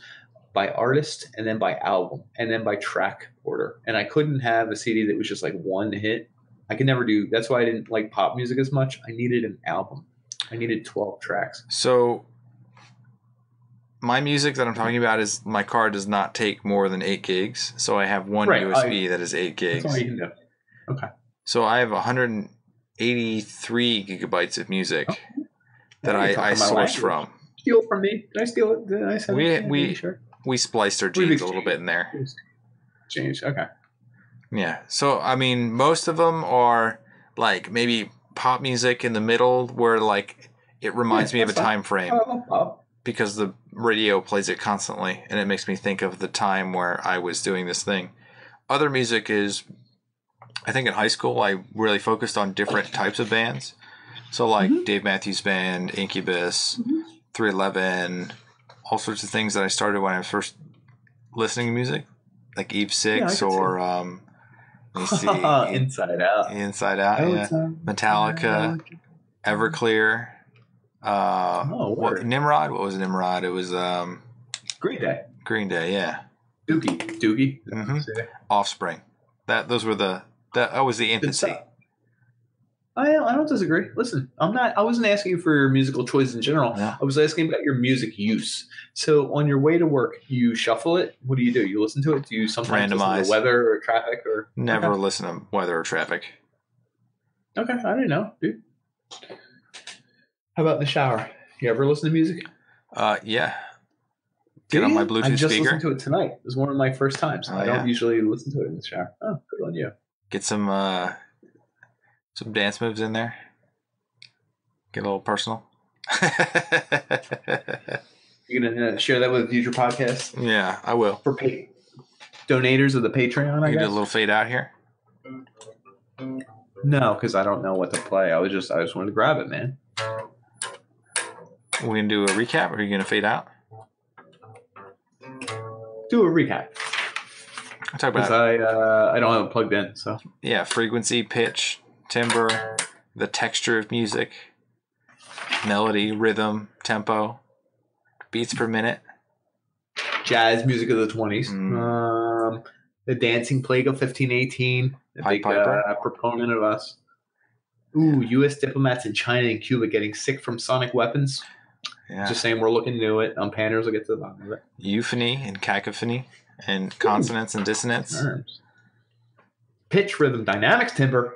by artist, and then by album, and then by track order. And I couldn't have a CD that was just like one hit. I could never do. That's why I didn't like pop music as much. I needed an album. I needed 12 tracks. So my music that I'm talking about is my car does not take more than 8 gigs. So I have one USB that is 8 gigs. That's all you can do. Okay. So I have 183 gigabytes of music that I source from. Steal from me? Did I steal it? Did I send it? We spliced our genes a little bit in there. Change. Okay. Yeah. So I mean, most of them are like maybe pop music in the middle, where like it reminds me of a time frame because the radio plays it constantly, and it makes me think of the time where I was doing this thing. Other music is, I think in high school I really focused on different types of bands. So like Dave Matthews Band, Incubus, 311, all sorts of things that I started when I was first listening to music, like Eve 6 or Let me see. Inside Out. Inside Out, yeah. Metallica, Everclear. Nimrod? What was Nimrod? It was Green Day. Green Day, yeah. Doogie. Mm-hmm. Offspring. That was the infancy. I don't disagree. Listen, I wasn't asking you for your musical choice in general. No. I was asking about your music use. So on your way to work, you shuffle it. What do? You listen to it? Do you sometimes listen to the weather or traffic or never listen to weather or traffic? Okay, I didn't know, dude. How about in the shower? You ever listen to music? Yeah. Get on my Bluetooth speaker. I just listened to it tonight. It was one of my first times. I don't usually listen to it in the shower. Oh, good on you. Get some dance moves in there. Get a little personal. You gonna share that with a future podcast? Yeah, I will. For donators of the Patreon, I guess. Do a little fade out here. No, because I don't know what to play. I just wanted to grab it, man. We're gonna do a recap, or are you gonna fade out? Do a recap. I'll talk about. I don't have it plugged in, so yeah, frequency, pitch, timbre, the texture of music, melody, rhythm, tempo, beats per minute, jazz music of the 20s, the dancing plague of 1518, a big proponent of us. Ooh, U.S. diplomats in China and Cuba getting sick from sonic weapons. Yeah. Just saying, we're looking into it. Panders will get to the bottom of it. Euphony and cacophony, and consonance and dissonance. Terms. Pitch, rhythm, dynamics, timbre,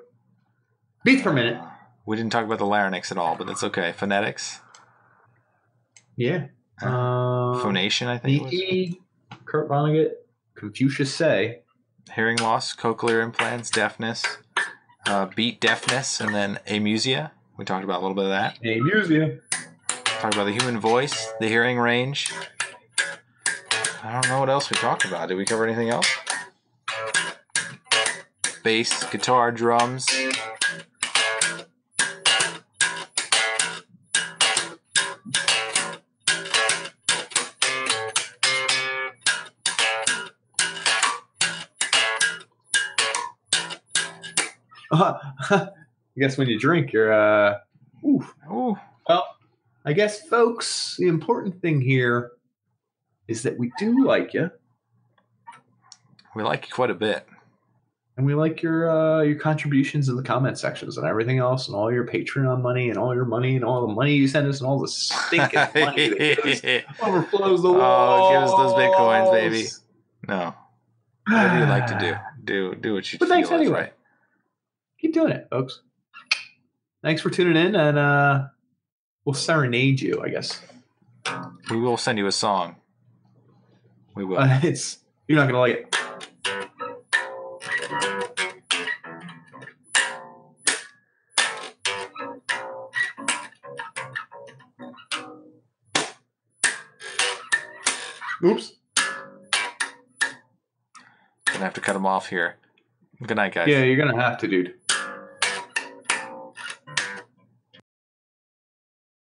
beats per minute. We didn't talk about the larynx at all, but that's okay. Phonetics. Yeah. Phonation, I think. Kurt Vonnegut, Confucius say. Hearing loss, cochlear implants, deafness, beat deafness, and then amusia. We talked about a little bit of that. Amusia. Talked about the human voice, the hearing range. I don't know what else we talked about. Did we cover anything else? Bass, guitar, drums. I guess when you drink, you're ooh. Well, I guess, folks, the important thing here is that we do like you. We like you quite a bit. And we like your contributions in the comment sections and everything else, and all your Patreon money and all your money and all the money you send us and all the stinking money that overflows the walls. Oh, give us those Bitcoins, baby. No. Whatever you like to do. Do what you feel thanks is anyway. Right. Keep doing it, folks. Thanks for tuning in, and we'll serenade you, I guess. We will send you a song. We will. You're not going to like it. Oops. Gonna have to cut him off here. Good night, guys. Yeah, you're going to have to, dude.